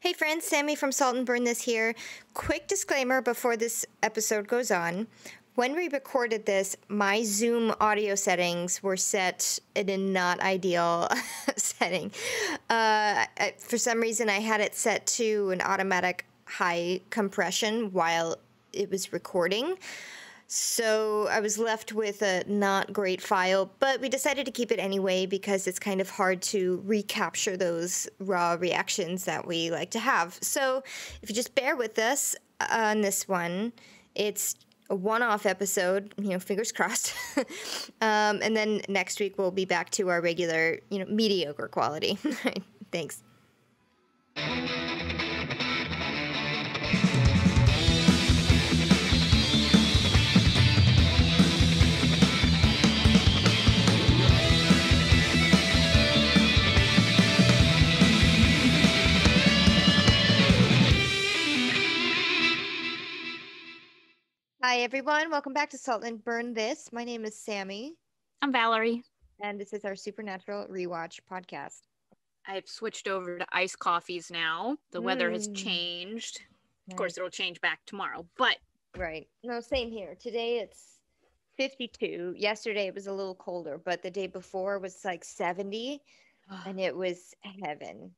Hey friends, Sammy from Salt and Burn This here. Quick disclaimer before this episode goes on. When we recorded this, my Zoom audio settings were set in a not ideal setting. For some reason, I had it set to an automatic high compression while it was recording. So I was left with a not great file, but we decided to keep it anyway because it's kind of hard to recapture those raw reactions that we like to have. So if you just bear with us on this one, it's a one-off episode, fingers crossed. And then next week we'll be back to our regular, mediocre quality. Thanks. Hi, everyone. Welcome back to Salt and Burn This. My name is Sammy. I'm Valerie. And this is our Supernatural Rewatch podcast. I've switched over to iced coffees now. The weather has changed. Of course, it'll change back tomorrow, but... Right. No, same here. Today it's 52. Yesterday it was a little colder, but the day before was like 70, and it was heaven.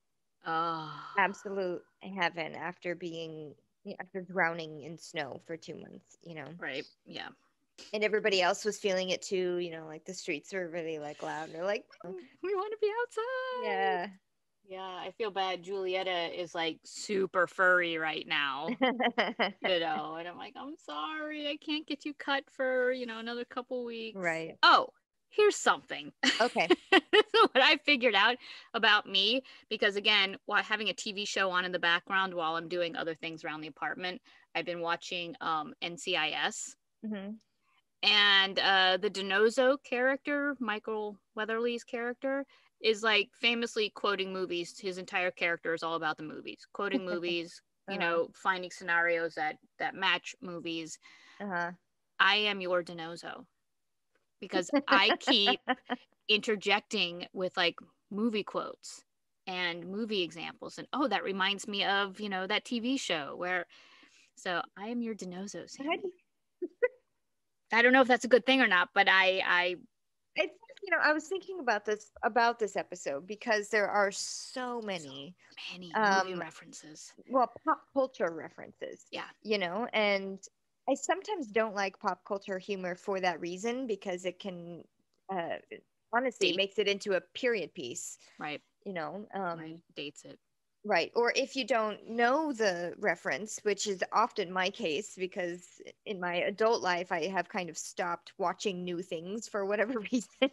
Absolute heaven after drowning in snow for 2 months, Right, yeah. And everybody else was feeling it too, like the streets were really like loud. They're like, we want to be outside. Yeah, I feel bad. Julietta is like super furry right now, and I'm like, I'm sorry, I can't get you cut for, another couple weeks. Right. Oh, here's something. Okay. What I figured out about me, because again, while having a TV show on in the background while I'm doing other things around the apartment, I've been watching NCIS. Mm-hmm. And the DiNozzo character, Michael Weatherly's character, is like famously quoting movies. His entire character is all about the movies, quoting movies, finding scenarios that match movies. I am your DiNozzo, because I keep interjecting with like movie quotes and movie examples, and that reminds me of that TV show where. So I am your DiNozzo, Sammy. I don't know if that's a good thing or not, but I was thinking about this episode because there are so many movie references. Well, pop culture references. Yeah. And I sometimes don't like pop culture humor for that reason, because it can honestly makes it into a period piece. Right. Right. Dates it. Right. Or if you don't know the reference, which is often my case, because in my adult life, I have kind of stopped watching new things for whatever reason.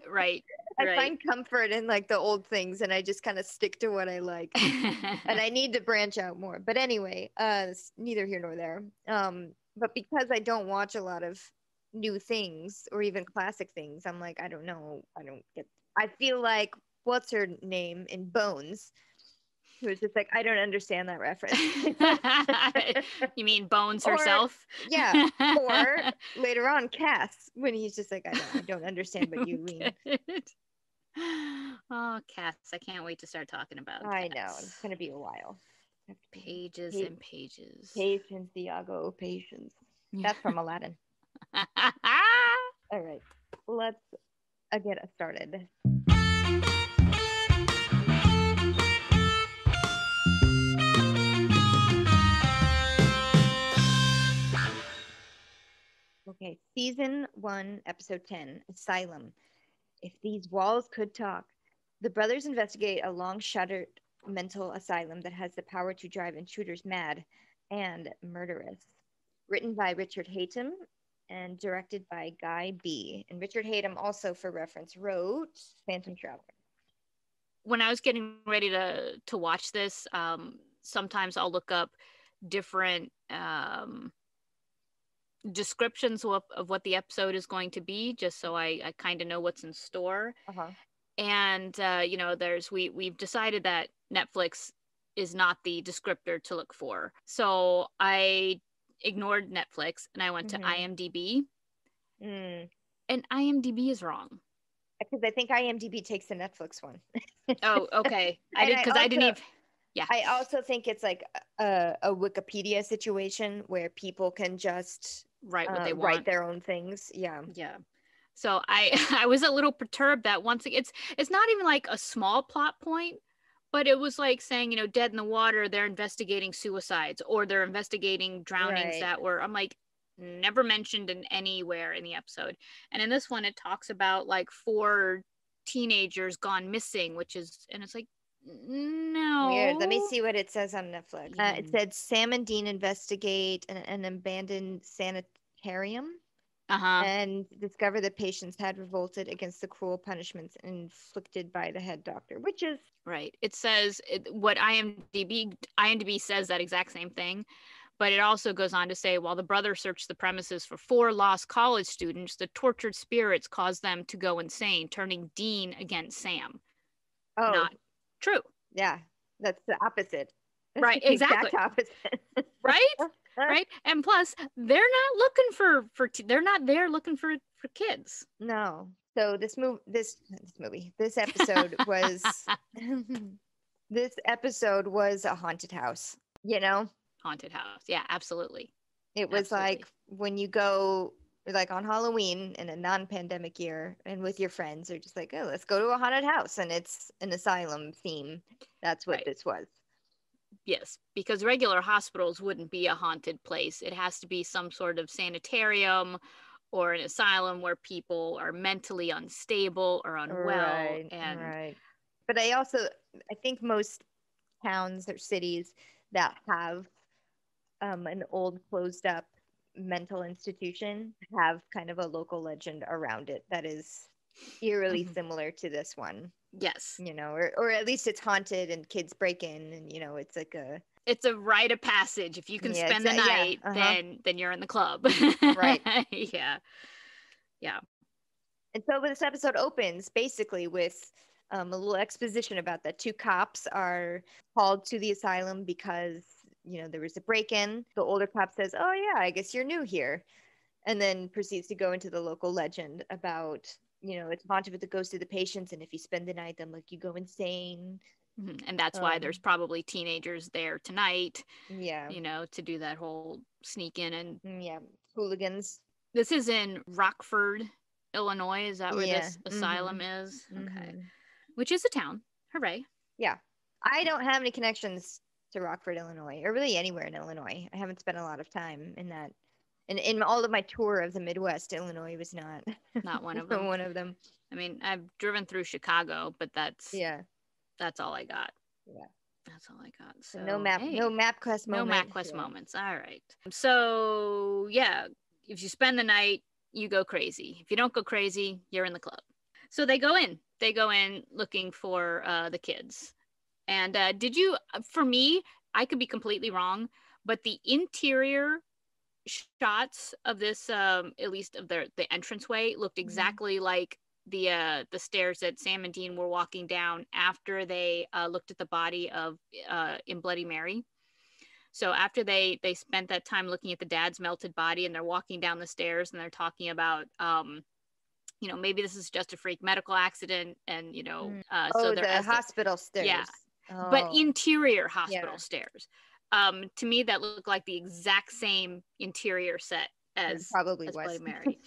Right. I find comfort in like the old things, and I just kind of stick to what I like. And I need to branch out more. But anyway, it's neither here nor there. But because I don't watch a lot of new things or even classic things, I'm like, I don't know. I feel like, what's her name in Bones? Who was just like, I don't understand that reference. You mean Bones herself? Yeah. Or later on, Cass, when he's just like, I don't understand what you mean. Oh, Cass. I can't wait to start talking about I Cass. know. It's going to be a while. Pages and pages. Patience, Iago, patience. That's from Aladdin. All right. Let's get us started. Okay, season 1, episode 10, Asylum. If these walls could talk. The brothers investigate a long-shuttered mental asylum that has the power to drive intruders mad and murderous. Written by Richard Hatem and directed by Guy B. And Richard Hatem also, for reference, wrote Phantom Traveler. When I was getting ready to watch this, sometimes I'll look up different descriptions of what the episode is going to be, just so I kind of know what's in store. And we've decided that Netflix is not the descriptor to look for, so I ignored Netflix and I went to IMDb. And IMDb is wrong, because I think IMDb takes the Netflix one. Oh, okay. I didn't. Yeah. I also think it's like a Wikipedia situation where people can just Write what they write want. their own things. Yeah. Yeah. So I I was a little perturbed that once it's not even like a small plot point, but it was like saying, dead in the water, they're investigating suicides or they're investigating drownings Right. that were, I'm like, never mentioned in anywhere in the episode. And in this one, it talks about like 4 teenagers gone missing, and it's like, Weird. Let me no. see what it says on Netflix. It said Sam and Dean investigate an abandoned sanitarium Uh-huh. and discover the patients had revolted against the cruel punishments inflicted by the head doctor, which is Right. It says what IMDb says that exact same thing, but it also goes on to say while the brother searched the premises for 4 lost college students, the tortured spirits caused them to go insane, turning Dean against Sam. oh Not true. yeah, that's the opposite. That's Right, the exactly. exact opposite. Right? Right? And plus, they're not looking they're not there looking for kids. No. So this episode was this episode was a haunted house, Haunted house. Yeah, absolutely. It was like when you go like on Halloween in a non-pandemic year and with your friends, they're just like, oh, let's go to a haunted house, and it's an asylum theme. That's what this was. Yes, because regular hospitals wouldn't be a haunted place. It has to be some sort of sanitarium or an asylum where people are mentally unstable or unwell. Right. But I think most towns or cities that have an old closed up mental institution have kind of a local legend around it that is eerily similar to this one. Yes. Or at least it's haunted and kids break in, and it's a rite of passage. If you can spend the night, then you're in the club. Right. Yeah. And so this episode opens basically with a little exposition about that 2 cops are called to the asylum because there was a break-in. The older cop says, oh yeah, I guess you're new here, and then proceeds to go into the local legend about it's haunted with the ghost of the patients, and if you spend the night then you go insane. And that's why there's probably teenagers there tonight, yeah, to do that whole sneak in and hooligans. This is in Rockford, Illinois. Is that where this asylum is? Okay. Which is a town. Hooray. Yeah. I don't have any connections to Rockford, Illinois, or really anywhere in Illinois. I haven't spent a lot of time in that. And in all of my tour of the Midwest, Illinois was not one of them. One of them. I mean, I've driven through Chicago, but that's all I got. Yeah. That's all I got. So no MapQuest moments. No MapQuest moments. All right. So yeah, if you spend the night, you go crazy. If you don't go crazy, you're in the club. So they go in looking for the kids. And for me, I could be completely wrong, but the interior shots of this, at least of the entranceway, looked exactly like the stairs that Sam and Dean were walking down after they looked at the body of in Bloody Mary. So after they spent that time looking at the dad's melted body, and they're walking down the stairs and they're talking about maybe this is just a freak medical accident, and so the hospital stairs. Yeah. Oh. But interior hospital stairs. To me, that looked like the exact same interior set as probably as was Bloody Mary.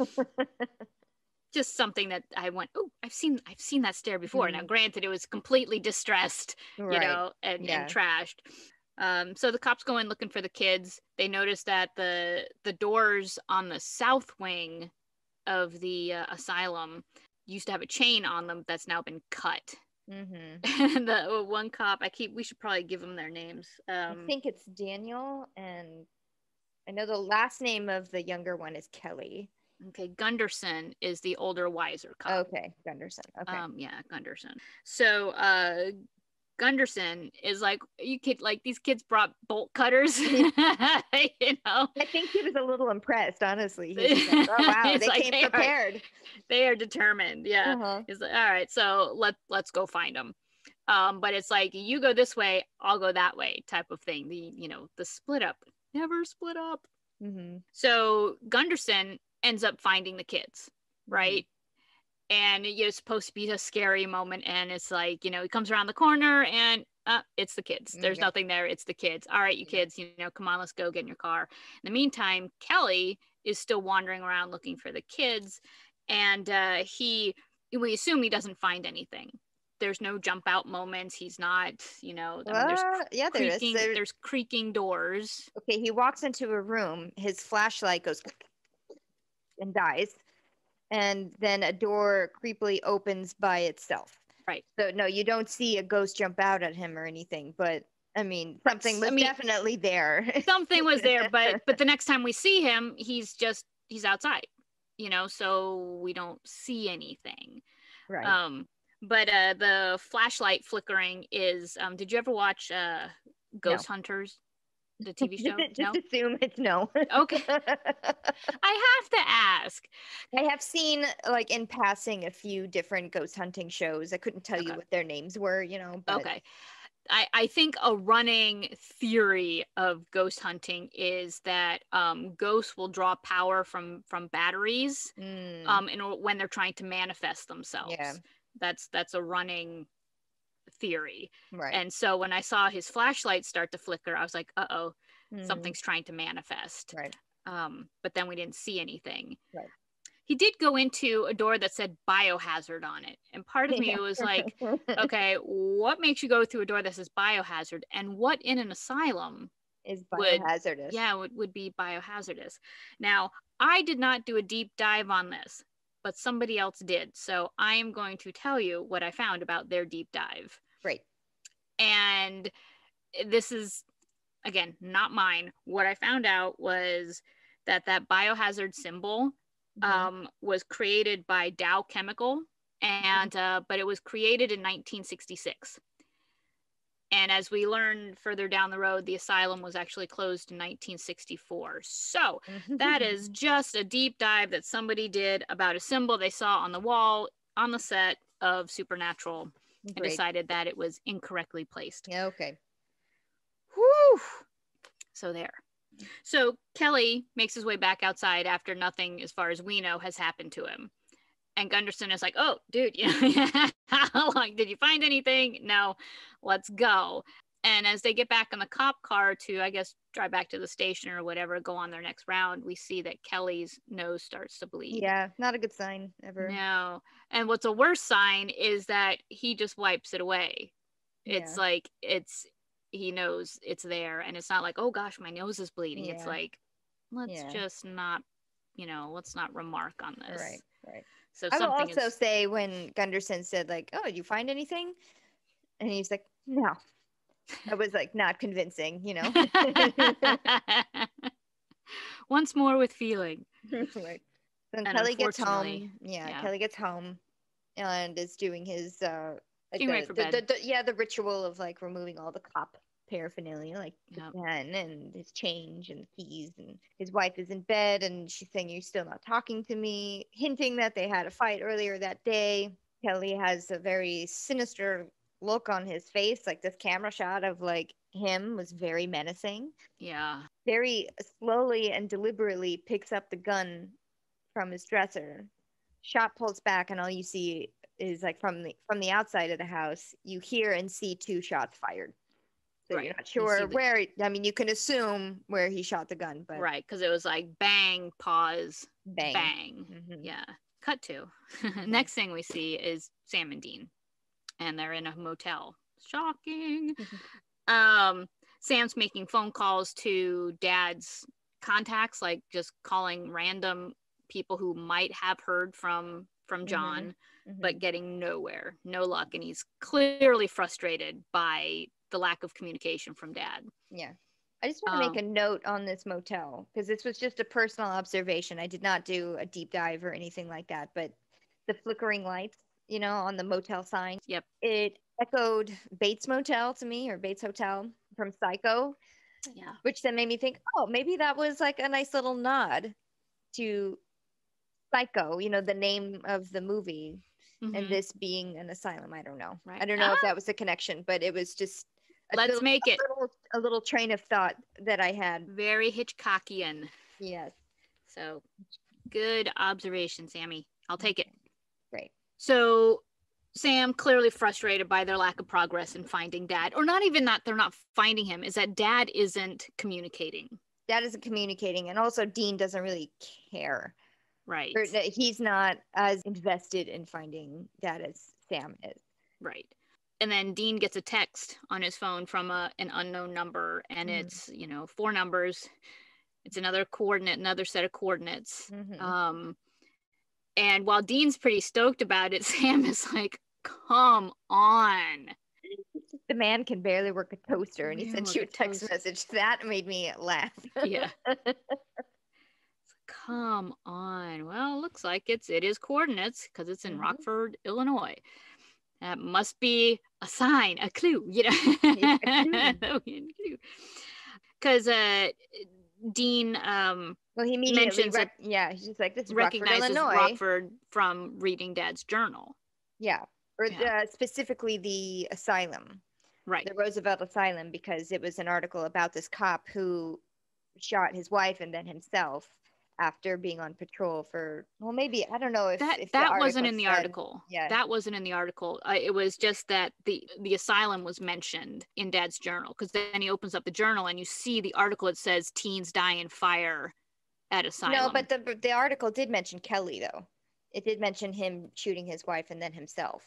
Just something that I went, oh, I've seen that stair before. Now, granted, it was completely distressed, and trashed. So the cops go in looking for the kids. They notice that the doors on the south wing of the asylum used to have a chain on them that's now been cut. And the one cop, we should probably give them their names. I think it's Daniel, and I know the last name of the younger one is Kelly. Okay, Gunderson is the older, wiser cop. Okay, Gunderson. Okay. Gunderson. So Gunderson is like, these kids brought bolt cutters. I think he was a little impressed, honestly. He's like, oh wow, they came prepared. They are determined. Yeah. He's like, all right, so let's go find them. But it's like, you go this way, I'll go that way type of thing. The split up. Never split up. So Gunderson ends up finding the kids, right? And it's supposed to be a scary moment, and it's like, he comes around the corner and it's the kids. There's nothing there. It's the kids. All right, you kids, come on, let's go get in your car. In the meantime, Kelly is still wandering around looking for the kids. And we assume he doesn't find anything. There's no jump out moments. He's not, there's creaking doors. Okay, he walks into a room. His flashlight goes and dies. And then a door creepily opens by itself. Right. So, no, you don't see a ghost jump out at him or anything. But, I mean, something was definitely there. Something was there. But the next time we see him, he's outside. So we don't see anything. Right. But the flashlight flickering is, did you ever watch Ghost Hunters, the TV show? Just assume it's no. Okay. I have to ask. I have seen, like, in passing, a few different ghost hunting shows. I couldn't tell you what their names were, but... Okay. I think a running theory of ghost hunting is that ghosts will draw power from batteries when they're trying to manifest themselves. Yeah. That's a running theory. Right. And so when I saw his flashlight start to flicker, I was like, uh-oh, something's trying to manifest. Right. But then we didn't see anything. Right. He did go into a door that said biohazard on it. And part of me was like, okay, what makes you go through a door that says biohazard? And what in an asylum is biohazardous? Would be biohazardous. Now, I did not do a deep dive on this, but somebody else did. So I am going to tell you what I found about their deep dive. Great. And this is, again, not mine. What I found out was that biohazard symbol was created by Dow Chemical, and but it was created in 1966. And as we learned further down the road, the asylum was actually closed in 1964. So that is just a deep dive that somebody did about a symbol they saw on the wall on the set of Supernatural and decided that it was incorrectly placed. Yeah, okay. Whew. So there. So Kelly makes his way back outside after nothing, as far as we know, has happened to him. And Gunderson is like, oh, dude, how long did you find anything? No, let's go. And as they get back in the cop car to, I guess, drive back to the station or whatever, go on their next round, we see that Kelly's nose starts to bleed. Yeah, not a good sign ever. No. And what's a worse sign is that he just wipes it away. It's like, he knows it's there, and it's not like, oh gosh, my nose is bleeding. It's like, let's just not, let's not remark on this. Right. So I will also say when Gunderson said, like, oh, did you find anything? And he's like, no. I was like, not convincing, Once more with feeling. Right. Then Kelly gets home. Kelly gets home and is doing his the ritual of, like, removing all the cop paraphernalia, like the pen and his change and the keys, and his wife is in bed and she's saying, you're still not talking to me, hinting that they had a fight earlier that day. Kelly has a very sinister look on his face, like this camera shot of, like, him was very menacing. Very slowly and deliberately picks up the gun from his dresser. Shot pulls back, and all you see is, like, from the outside of the house, you hear and see 2 shots fired. So you're not sure where. I mean, you can assume where he shot the gun, but because it was like bang, pause, bang. Yeah. Cut to. Next thing we see is Sam and Dean, and they're in a motel. Shocking. Sam's making phone calls to Dad's contacts, like just calling random people who might have heard from John, but getting nowhere, no luck, and he's clearly frustrated by the lack of communication from Dad. Yeah. I just want to make a note on this motel, because this was just a personal observation. I did not do a deep dive or anything like that, but the flickering lights, on the motel sign. Yep. It echoed Bates Motel to me, or Bates Hotel from Psycho. Yeah. Which then made me think, oh, maybe that was like a nice little nod to Psycho, the name of the movie, and this being an asylum. I don't know. Right. I don't know if that was a connection, but it was just a little train of thought that I had. Very Hitchcockian. Yes. So good observation, Sammy. I'll take it. Great. So Sam, clearly frustrated by their lack of progress in finding Dad, or not even that they're not finding him, is that Dad isn't communicating. Dad isn't communicating, and also Dean doesn't really care. Right. Or he's not as invested in finding Dad as Sam is. Right. And then Dean gets a text on his phone from an unknown number, and it's, 4 numbers. It's another set of coordinates. And while Dean's pretty stoked about it, Sam is like, come on. The man can barely work a toaster, and he sent you a text message. That made me laugh. Yeah. Come on. Well, looks like it is coordinates because it's in Rockford, Illinois. That must be a sign, a clue, Because Dean well, he immediately he's just like, this is recognizes Rockford, Illinois. Rockford from reading Dad's journal. Yeah, or specifically the Asylum. Right. The Roosevelt Asylum, because it was an article about this cop who shot his wife and then himself after being on patrol for, well, maybe, I don't know if that wasn't in the article. Yeah, that wasn't in the article. It was just that the Asylum was mentioned in Dad's journal, because then he opens up the journal and you see the article. It says teens die in fire at Asylum. No, but the article did mention Kelly, though. It did mention him shooting his wife and then himself.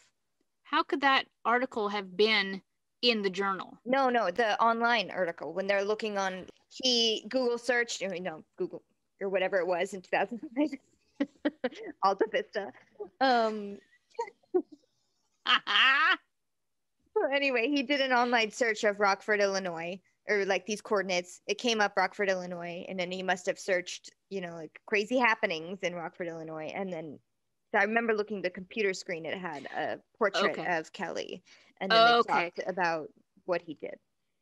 How could that article have been in the journal? No, the online article, when they're looking on, he Google searched, Google or whatever it was in 2005, Alta Vista. Anyway, he did an online search of Rockford, Illinois, or like these coordinates. It came up Rockford, Illinois, and then he must have searched, like crazy happenings in Rockford, Illinois, and then so I remember looking at the computer screen. It had a portrait of Kelly, and then they talked about what he did.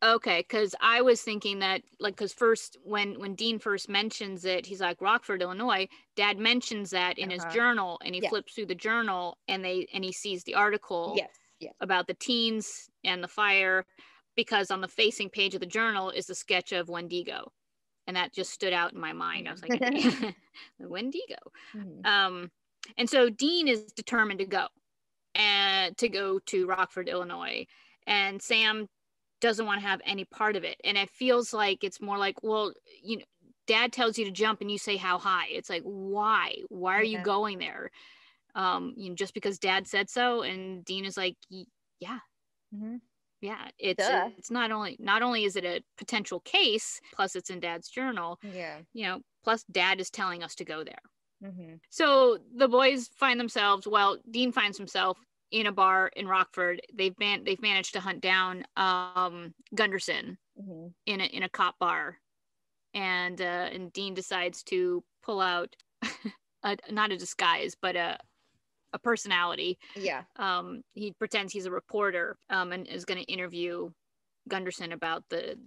Okay, because I was thinking that, like, because first, when Dean first mentions it, he's like, Rockford, Illinois. Dad mentions that in his journal, and he flips through the journal, and he sees the article about the teens and the fire, because on the facing page of the journal is the sketch of Wendigo, and that just stood out in my mind. I was like, the Wendigo. And so Dean is determined to go to Rockford, Illinois, and Sam doesn't want to have any part of it. And it feels like it's more like, well, Dad tells you to jump and you say how high. It's like, why are you going there? Just because Dad said so. And Dean is like, yeah. Yeah, it's not only is it a potential case, plus it's in Dad's journal. Plus Dad is telling us to go there. So the boys find themselves, Dean finds himself in a bar in Rockford. They've managed to hunt down Gunderson in a cop bar, and Dean decides to pull out not a disguise, but a personality. He pretends he's a reporter and is going to interview Gunderson about the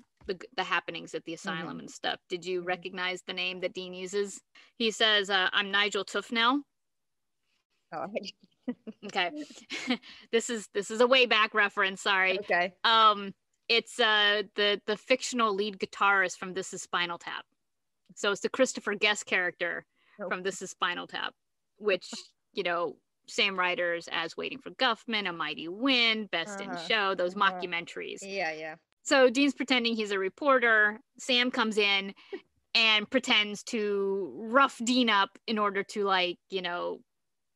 happenings at the asylum and stuff. Did you recognize the name that Dean uses? He says, I'm Nigel Tufnell. Oh, okay. This is a way back reference, sorry. Okay. It's the fictional lead guitarist from This Is Spinal Tap. So it's the Christopher Guest character from This Is Spinal Tap, which, same writers as Waiting for Guffman, A Mighty Wind, Best in Show, those mockumentaries. Yeah. So Dean's pretending he's a reporter. Sam comes in and pretends to rough Dean up in order to,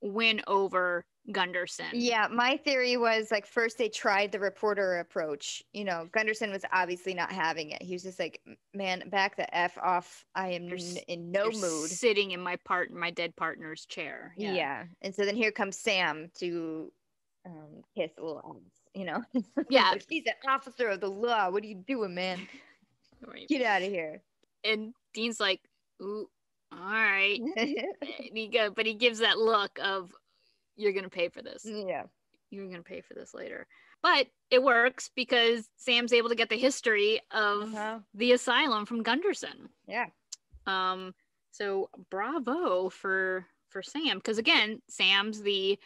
win over Gunderson. Yeah, my theory was, first they tried the reporter approach. Gunderson was obviously not having it. He was just like, man, back the F off. I am in no mood. Sitting in my dead partner's chair. Yeah. And so then here comes Sam to kiss a little ass, Yeah. He's an officer of the law. What are you doing, man? Right. Get out of here. And Dean's like, ooh, all right. But he gives that look of, you're going to pay for this. Yeah. You're going to pay for this later. But it works because Sam's able to get the history of the asylum from Gunderson. Yeah. So bravo for Sam. Because again, Sam's the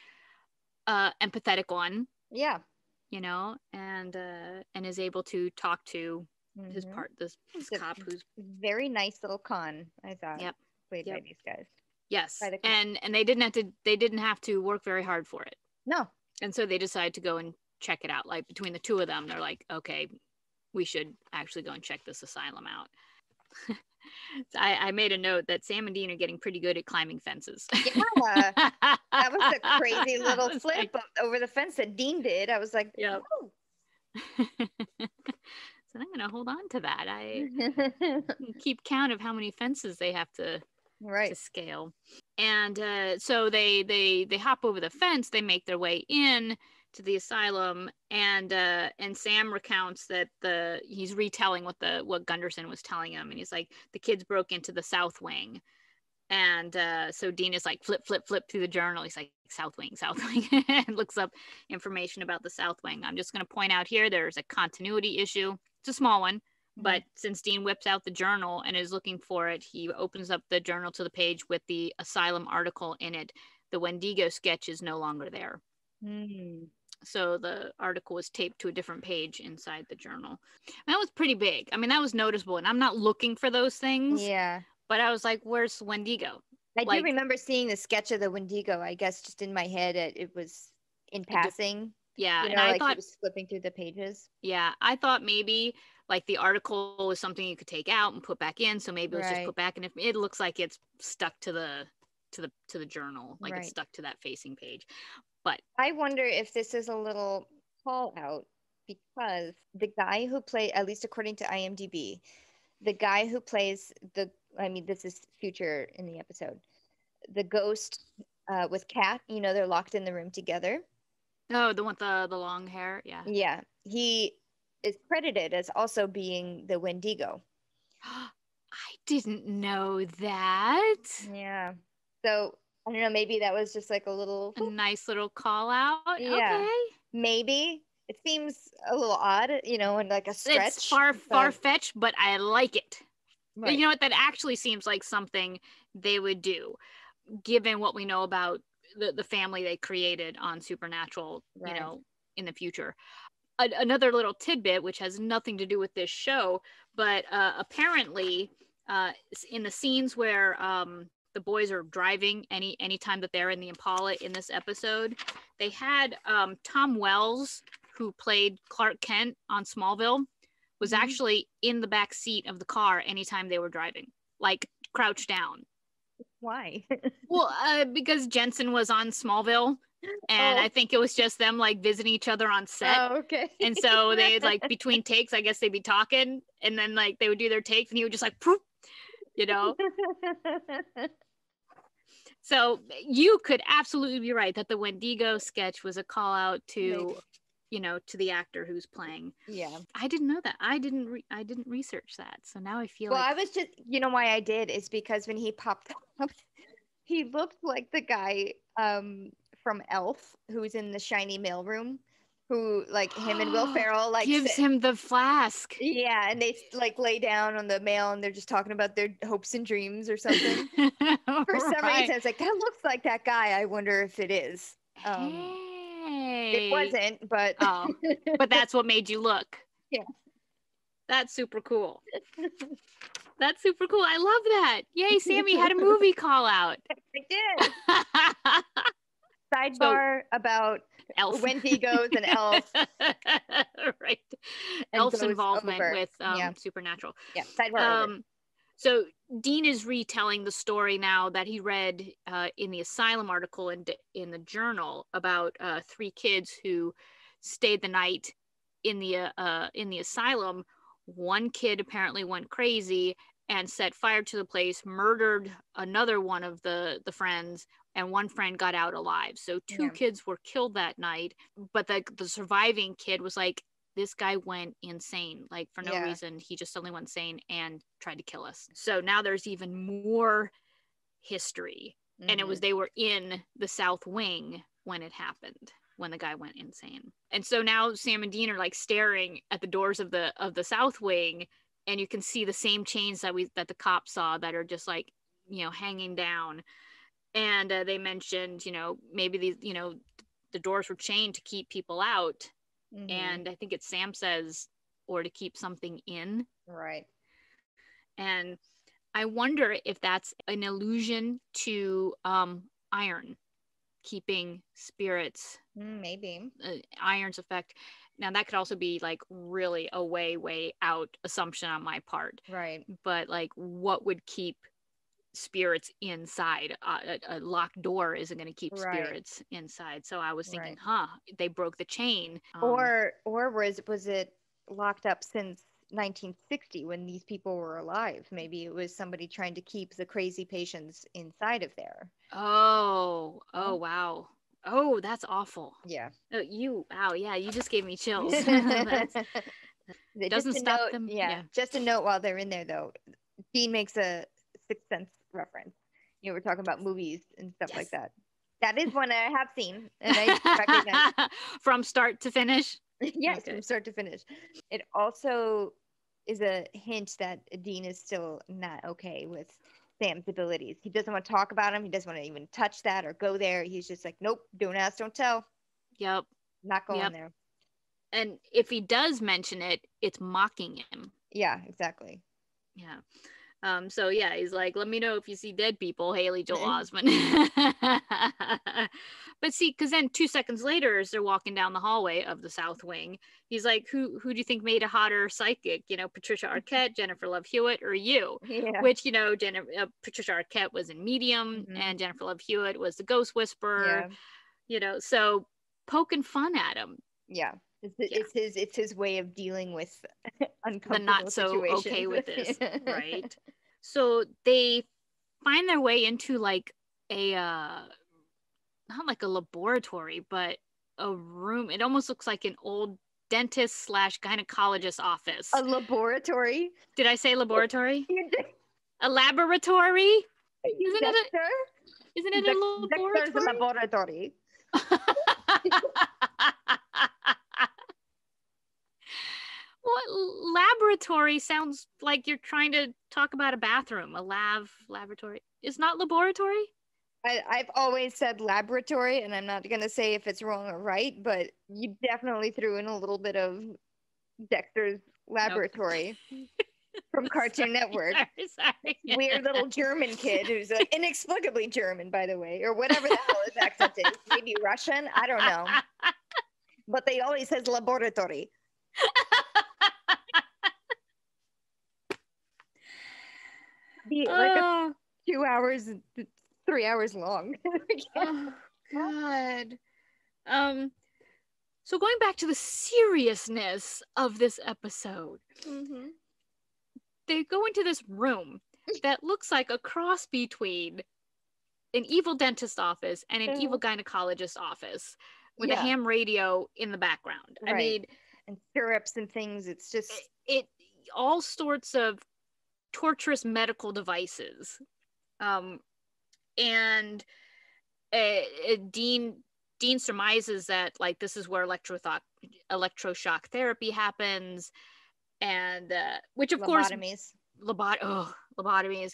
empathetic one. Yeah. And is able to talk to his this cop who's very nice little con, I thought. Yep. Played by these guys. Yes, and they didn't have to work very hard for it. No, And so they decide to go and check it out. Like between the two of them, they're like, okay, we should actually go and check this asylum out. So I made a note that Sam and Dean are getting pretty good at climbing fences. Yeah. That was a crazy little was flip over the fence that Dean did. I was like, yep. oh. So I'm going to hold on to that. I keep count of how many fences they have to scale. And so they hop over the fence. They make their way in to the asylum, and Sam recounts that he's retelling what Gunderson was telling him, and he's like, the kids broke into the south wing. And so Dean is like, flip through the journal. He's like, South Wing, and looks up information about the South Wing. I'm just going to point out here, there's a continuity issue. It's a small one, but since Dean whips out the journal and is looking for it, he opens up the journal to the page with the Asylum article in it. The Wendigo sketch is no longer there. So the article was taped to a different page inside the journal. And that was pretty big. I mean, that was noticeable, and I'm not looking for those things. Yeah. But I was like, where's Wendigo? I do remember seeing the sketch of the Wendigo. I guess just in my head, it was in passing. Yeah. You know, and I like thought, it was flipping through the pages. Yeah. I thought maybe like the article was something you could take out and put back in. So maybe it was just put back. And if it looks like it's stuck to the journal, like it's stuck to that facing page. But I wonder if this is a little call out, because the guy who played, at least according to IMDb, the guy who plays this is future in the episode, the ghost with Kat, you know, they're locked in the room together. Oh, the one with the long hair. Yeah. Yeah. He is credited as also being the Wendigo. I didn't know that. Yeah. So I don't know, maybe that was just like a nice little call out. Yeah. Okay. Maybe. It seems a little odd, you know, and like a stretch. It's far-fetched, but I like it. Right. You know what? That actually seems like something they would do, given what we know about the family they created on Supernatural, you know, in the future. Another little tidbit, which has nothing to do with this show, but apparently in the scenes where the boys are driving, anytime that they're in the Impala in this episode, they had Tom Wells, who played Clark Kent on Smallville, was actually in the back seat of the car anytime they were driving, like crouched down. Why? Well, because Jensen was on Smallville, and I think it was just them like visiting each other on set. Oh, okay. And so they like between takes, I guess they'd be talking, and then like they would do their takes, and he would just like, poof, you know. So you could absolutely be right that the Wendigo sketch was a call out to, you know, to the actor who's playing. Yeah. I didn't know that. I didn't research that. So now I feel I was just, you know, why I did is because when he popped up, he looked like the guy from Elf who's in the shiny mailroom, who like him and Will Ferrell like gives him the flask. Yeah, and they like lay down on the mail and they're just talking about their hopes and dreams or something. For some reason, it's like, that looks like that guy. I wonder if it is. It wasn't, but but that's what made you look. Yeah, that's super cool. That's super cool. I love that. Yay, Sammy had a movie call out. I did. Sidebar about Elf. Wendigos and Elf. Right. Elf's involvement with Supernatural. Yeah, sidebar. So Dean is retelling the story now that he read in the Asylum article in the journal about 3 kids who stayed the night in the asylum. One kid apparently went crazy and set fire to the place, murdered another one of the friends, and one friend got out alive. So 2 kids were killed that night, but the surviving kid was like, this guy went insane, like for no reason. He just suddenly went insane and tried to kill us. So now there's even more history. And they were in the South Wing when it happened, when the guy went insane. And so now Sam and Dean are like staring at the doors of the South Wing, and you can see the same chains that the cops saw that are just like, you know, hanging down. And they mentioned, you know, maybe these, you know, the doors were chained to keep people out. And I think it's Sam says, or to keep something in. Right. And I wonder if that's an allusion to iron keeping spirits, Maybe. Iron's effect. Now that could also be like really a way out assumption on my part. Right. But like, what would keep spirits inside? A locked door isn't going to keep spirits inside. So I was thinking, they broke the chain. Or was it locked up since 1960 when these people were alive? Maybe it was somebody trying to keep the crazy patients inside of there. Oh, wow. Oh, that's awful. Yeah. Wow, yeah, you just gave me chills. Doesn't stop them. Yeah. Just a note while they're in there, though. Dean makes a Sixth Sense reference. We're talking about movies and stuff like that. That is one I have seen, and I recognize. From start to finish? Yes, from start to finish. It also is a hint that Dean is still not okay with Sam's abilities. He doesn't want to talk about him. He doesn't want to even touch that or go there. He's just like, nope, don't ask, don't tell. Yep. Not going there. And if he does mention it, it's mocking him. Yeah, exactly. Yeah. So yeah, he's like, let me know if you see dead people, Haley Joel Osment. But see, because then 2 seconds later, as they're walking down the hallway of the South Wing, he's like, who do you think made a hotter psychic? Patricia Arquette, Jennifer Love Hewitt, or you? Yeah. Which, Patricia Arquette was in Medium, and Jennifer Love Hewitt was the Ghost Whisperer. Yeah. So poking fun at him. Yeah. It's his way of dealing with uncomfortable the not so situations. Okay with this. Right. So they find their way into like a not like a laboratory, but a room. It almost looks like an old dentist / gynecologist office. A laboratory? Did I say laboratory? You did. A laboratory? Isn't it a laboratory? Laboratory. Well, laboratory sounds like you're trying to talk about a bathroom. A laboratory. It's not laboratory? I've always said laboratory, and I'm not going to say if it's wrong or right, but you definitely threw in a little bit of Dexter's Laboratory from Cartoon Network. Sorry. Weird little German kid who's like inexplicably German, by the way, or whatever the hell his accent is. Maybe Russian? I don't know. But they always says laboratory. Be like 2 hours, 3 hours long. Oh God. So going back to the seriousness of this episode, they go into this room that looks like a cross between an evil dentist office and an evil gynecologist office with a ham radio in the background. Right. I mean, and syrups and things. It's just it all sorts of torturous medical devices. And Dean surmises that like this is where electroshock therapy happens, and which of lobotomies. Course lobotomies.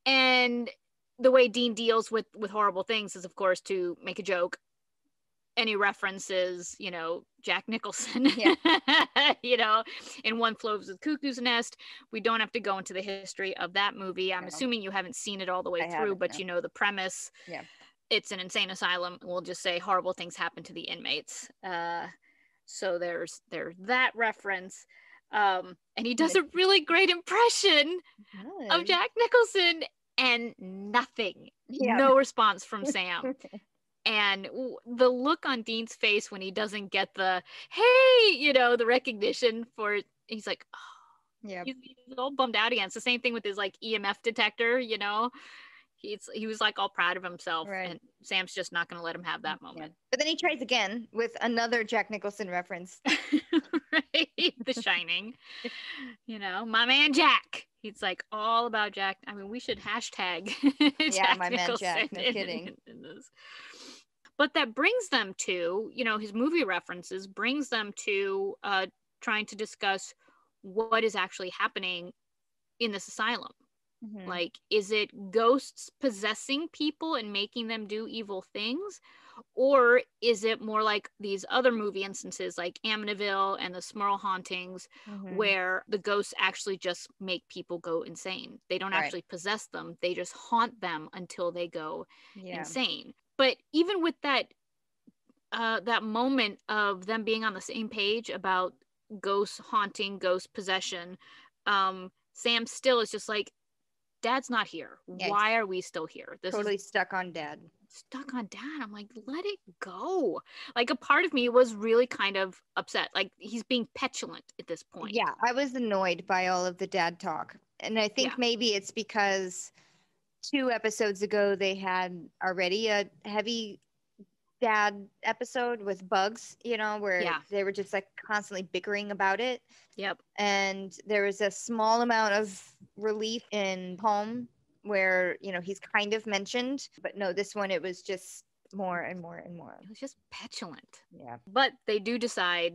And the way Dean deals with horrible things is of course to make a joke. Any references, Jack Nicholson, in One Flew Over the Cuckoo's Nest. We don't have to go into the history of that movie. I'm assuming you haven't seen it all the way through, but you know the premise. Yeah. It's an insane asylum. We'll just say horrible things happen to the inmates. So there's that reference. And he does a really great impression of Jack Nicholson, and nothing. No response from Sam. And the look on Dean's face when he doesn't get the, hey, the recognition for it, he's like, oh, he's all bummed out again. It's the same thing with his like EMF detector, he was like all proud of himself, and Sam's just not going to let him have that moment. But then he tries again with another Jack Nicholson reference. Right? The Shining, my man Jack. He's like all about Jack. I mean, we should hashtag Jack my Nicholson man Jack. No kidding. in this. But that brings them to, his movie references brings them to trying to discuss what is actually happening in this asylum. Like, is it ghosts possessing people and making them do evil things? Or is it more like these other movie instances like Amityville and the Smurl hauntings, where the ghosts actually just make people go insane? They don't actually possess them. They just haunt them until they go insane. But even with that that moment of them being on the same page about ghost haunting, ghost possession, Sam still is just like, Dad's not here. Yeah, Why are we still here? This totally is stuck on Dad. stuck on Dad. I'm like, let it go. Like, a part of me was really kind of upset. Like, he's being petulant at this point. Yeah, I was annoyed by all of the dad talk. And I think maybe it's because 2 episodes ago they had already a heavy dad episode with Bugs, you know, where they were just like constantly bickering about it. Yep. And there was a small amount of relief in Home where, you know, he's kind of mentioned, but no, this one it was just more and more and more. It was just petulant. Yeah. But they do decide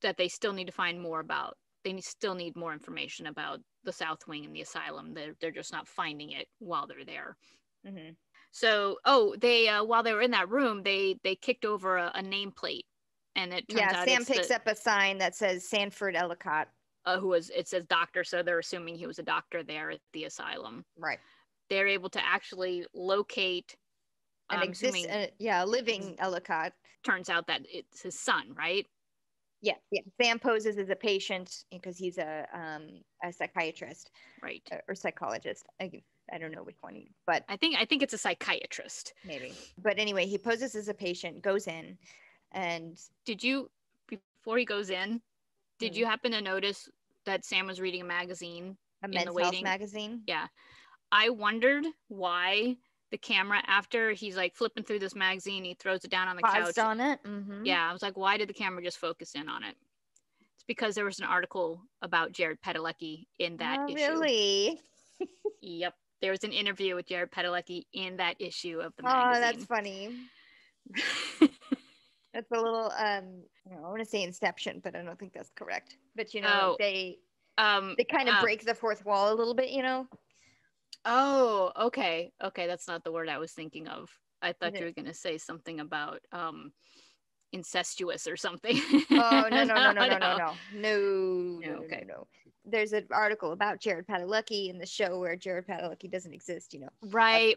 that they still need to find more about, still need more information about the South Wing and the Asylum. They're just not finding it while they're there. Mm-hmm. So, they while they were in that room, they kicked over a nameplate, and it turns out Sam picks up a sign that says Sanford Ellicott. It says doctor, so they're assuming he was a doctor there at the asylum. Right. They're able to actually locate living Ellicott. Turns out that it's his son, right? Yeah. Sam poses as a patient because he's a psychiatrist, right, or psychologist. I don't know which one, but I think it's a psychiatrist, maybe. But anyway, he poses as a patient, goes in, and before he goes in, did you happen to notice that Sam was reading a magazine, a men's health magazine? Yeah, I wondered why the camera, after he's like flipping through this magazine, he throws it down on the couch on it. Mm-hmm. Yeah, I was like, why did the camera just focus in on it? It's because there was an article about Jared Padalecki in that issue. Really? Yep, there was an interview with Jared Padalecki in that issue of the magazine. Oh, that's funny. That's a little I want to say Inception, but I don't think that's correct. But they kind of break the fourth wall a little bit, you know. Oh, okay, that's not the word I was thinking of. I thought you were gonna say something about incestuous or something. Oh, no. There's an article about Jared Padalecki in the show where Jared Padalecki doesn't exist, you know. Right.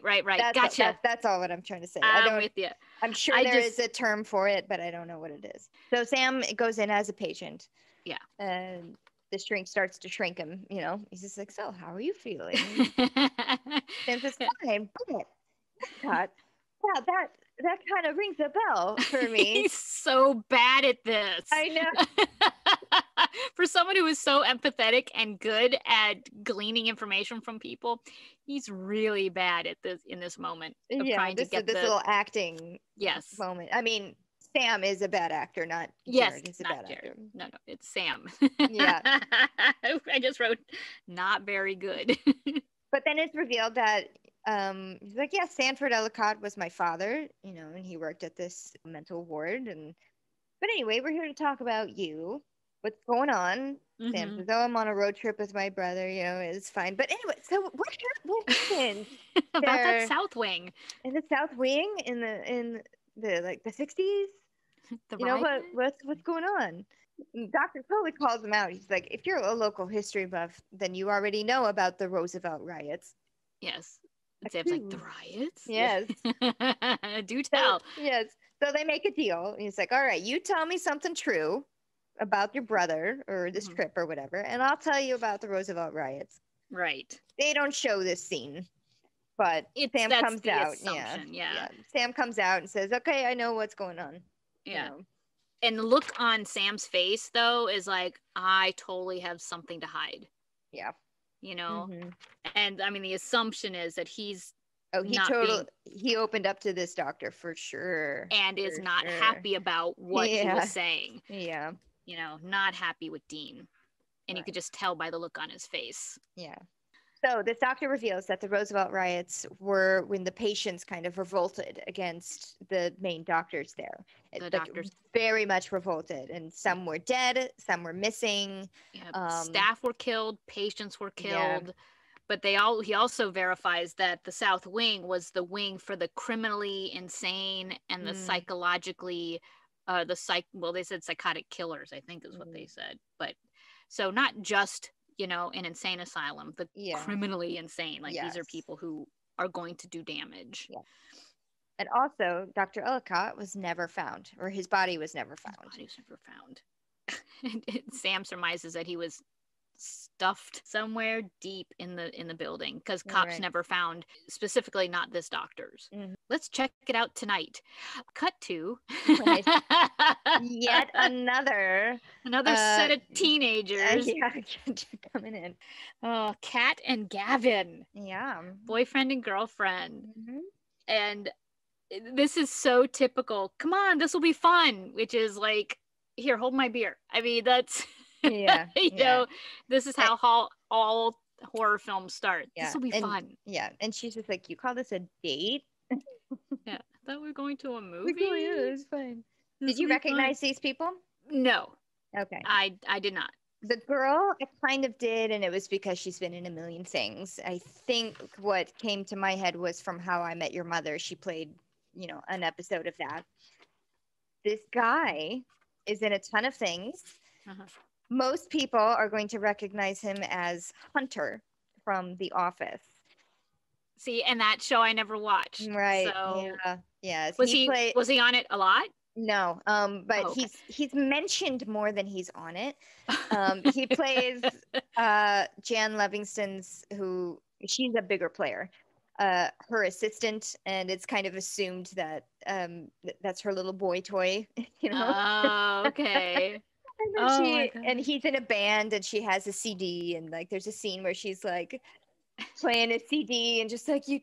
Gotcha. That's all what I'm trying to say. I'm with you. I'm sure there is a term for it, but I don't know what it is. So Sam goes in as a patient. Yeah. And the shrink starts to shrink him, you know. He's just like, so how are you feeling? Sam says, fine, but that kind of rings a bell for me. He's so bad at this. I know. For someone who is so empathetic and good at gleaning information from people, he's really bad at this in this moment of trying to get this little acting moment. I mean, Sam is a bad actor, not Jared. He's a bad actor. No, it's Sam. Yeah. I just wrote not very good. But then it's revealed that he's like, yeah, Sanford Ellicott was my father, you know, and he worked at this mental ward. But anyway, we're here to talk about you. What's going on? Mm-hmm. Sam says, oh, I'm on a road trip with my brother, you know, it's fine. But anyway, so what happened? About that South Wing. In the South Wing in the like the 60s? You know, what's going on? Dr. Crowley calls him out. He's like, if you're a local history buff, then you already know about the Roosevelt riots. Yes. And Sam's like, the riots? Yes. Do tell. Yes. So they make a deal. He's like, all right, you tell me something true about your brother or this trip or whatever, and I'll tell you about the Roosevelt riots. Right. They don't show this scene, but Sam comes out. Yeah. Sam comes out and says, okay, I know what's going on. Yeah. You know? And the look on Sam's face, though, is like, I totally have something to hide. Yeah. You know? Mm-hmm. And, I mean, the assumption is that he's he opened up to this doctor for sure. And is not happy about what he was saying. Yeah. You know, not happy with Dean. And you could just tell by the look on his face. Yeah. So this doctor reveals that the Roosevelt riots were when the patients kind of revolted against the main doctors there. The doctors very much revolted, and some were dead, some were missing. Yeah, staff were killed, patients were killed. Yeah. But he also verifies that the South Wing was the wing for the criminally insane and the psychologically, they said psychotic killers, I think is what they said. But so not just, you know, an insane asylum, but criminally insane. Like these are people who are going to do damage. Yeah. And also, Dr. Ellicott was never found, or his body was never found. His body was never found. And Sam surmises that he was stuffed somewhere deep in the building because cops never found, specifically not this doctor's. Let's check it out tonight. Cut to yet another set of teenagers coming in. Oh, Kat and Gavin, boyfriend and girlfriend. And this is so typical. Come on, this will be fun. Which is like, here, hold my beer. I mean, that's you know, this is how all horror films start. This will be fun. Yeah, and she's just like, you call this a date? I thought we were going to a movie. It's fine. Did you recognize these people? No. Okay. I did not. The girl, I kind of did, and it was because she's been in a million things. I think what came to my head was from How I Met Your Mother. She played, an episode of that. This guy is in a ton of things. Most people are going to recognize him as Hunter from The Office. See, and that show I never watched. Right. So yes. Was he on it a lot? No. But he's mentioned more than he's on it. He plays Jan Livingston's, who she's a bigger player, her assistant, and it's kind of assumed that that's her little boy toy, Oh, okay. And he's in a band, and she has a CD, and like there's a scene where she's like playing a CD and just like, you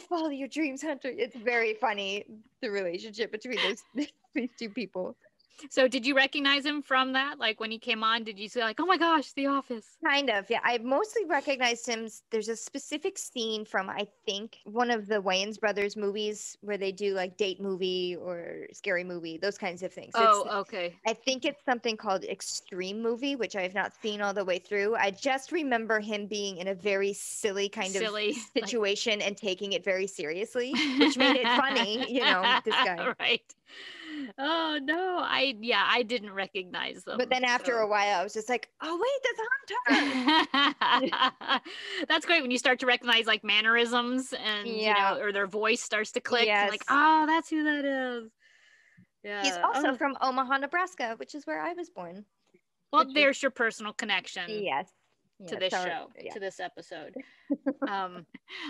follow your dreams, Hunter. It's very funny, the relationship between these two people. So did you recognize him from that? Like when he came on, did you say like, oh my gosh, The Office? Kind of, yeah. I mostly recognized him. There's a specific scene from, I think, one of the Wayans brothers movies where they do like date movie or scary movie, those kinds of things. Okay. I think it's something called Extreme Movie, which I have not seen all the way through. I just remember him being in a very silly kind of situation and taking it very seriously, which made it funny, this guy. Right. Oh no, I didn't recognize them. But then after a while, I was just like, oh wait, that's Hunter. That's great when you start to recognize like mannerisms and or their voice starts to click. Yes. Like, oh, that's who that is. Yeah. He's also from Omaha, Nebraska, which is where I was born. Well, there's your personal connection. Yes. To this show, to this episode.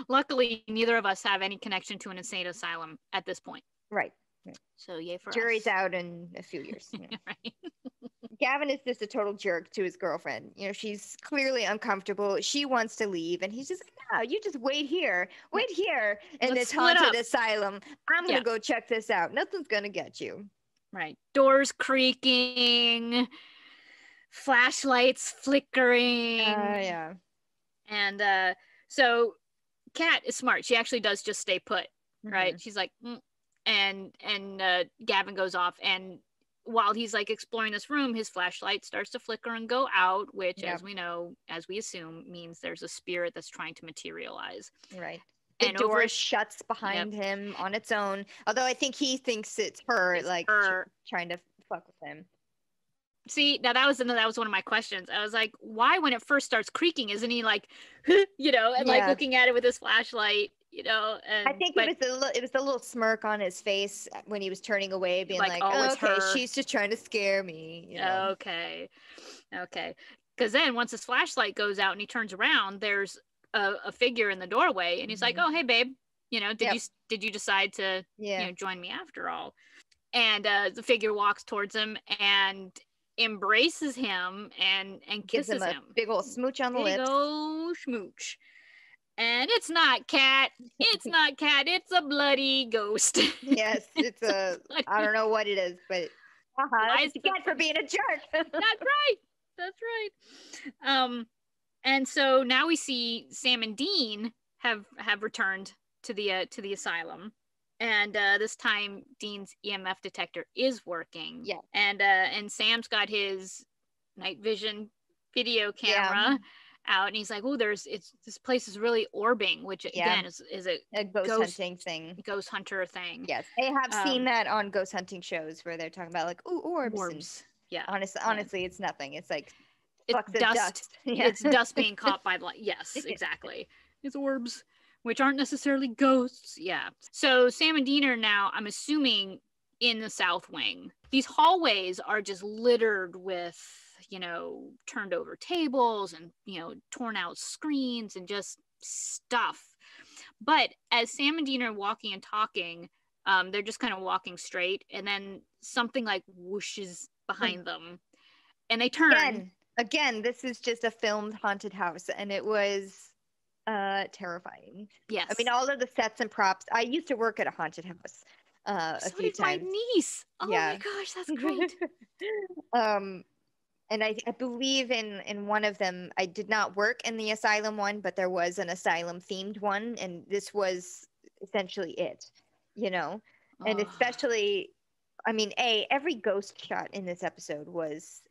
Luckily, neither of us have any connection to an insane asylum at this point. Right. So yay for Jury's us. out in a few years. Right. Gavin is just a total jerk to his girlfriend. She's clearly uncomfortable. She wants to leave, and he's just like, no, you just wait here in this haunted asylum. I'm going to go check this out. Nothing's going to get you. Right. Doors creaking, flashlights flickering. Yeah. And so Kat is smart. She actually does just stay put, right? She's like, and Gavin goes off, and while he's like exploring this room, his flashlight starts to flicker and go out, which as we assume means there's a spirit that's trying to materialize. Right. The door shuts behind him on its own, although I think he thinks it's her trying to fuck with him. See, now that was one of my questions. I was like, why when it first starts creaking isn't he like and like looking at it with his flashlight? And I think it was the little smirk on his face when he was turning away, being like, oh, okay, she's just trying to scare me. Okay. Because then once his flashlight goes out and he turns around, there's a figure in the doorway, and he's like, oh, hey, babe, did you decide to join me after all? And the figure walks towards him and embraces him and kisses him. Big old smooch on the lips. Big old smooch. And it's not Kat. It's not Kat. It's a bloody ghost. Yes, it's I don't know what it is, but it's Kat for being a jerk. That's right. And so now we see Sam and Dean have returned to the asylum. And this time Dean's EMF detector is working. Yeah. And Sam's got his night vision video camera out, and he's like, oh, this place is really orbing, which again is a ghost hunting thing. Ghost hunter thing. Yes. They have seen that on ghost hunting shows where they're talking about like, ooh, orbs. Yeah. Honestly, it's nothing. It's like it's dust. It's dust being caught by light. Yes, exactly. It's orbs. which aren't necessarily ghosts. Yeah. So Sam and Dean are now, I'm assuming, in the South Wing. These hallways are just littered with, turned over tables and, torn out screens and just stuff. But as Sam and Dean are walking and talking, they're just kind of walking straight, and then something like whooshes behind them, and they turn. Again, this is just a filmed haunted house, and it was terrifying. Yes. I mean, all of the sets and props. I used to work at a haunted house a few times. My niece. Oh my gosh, that's great. And I believe in one of them, I did not work in the Asylum one, but there was an Asylum themed one, and this was essentially it, and especially, I mean, every ghost shot in this episode was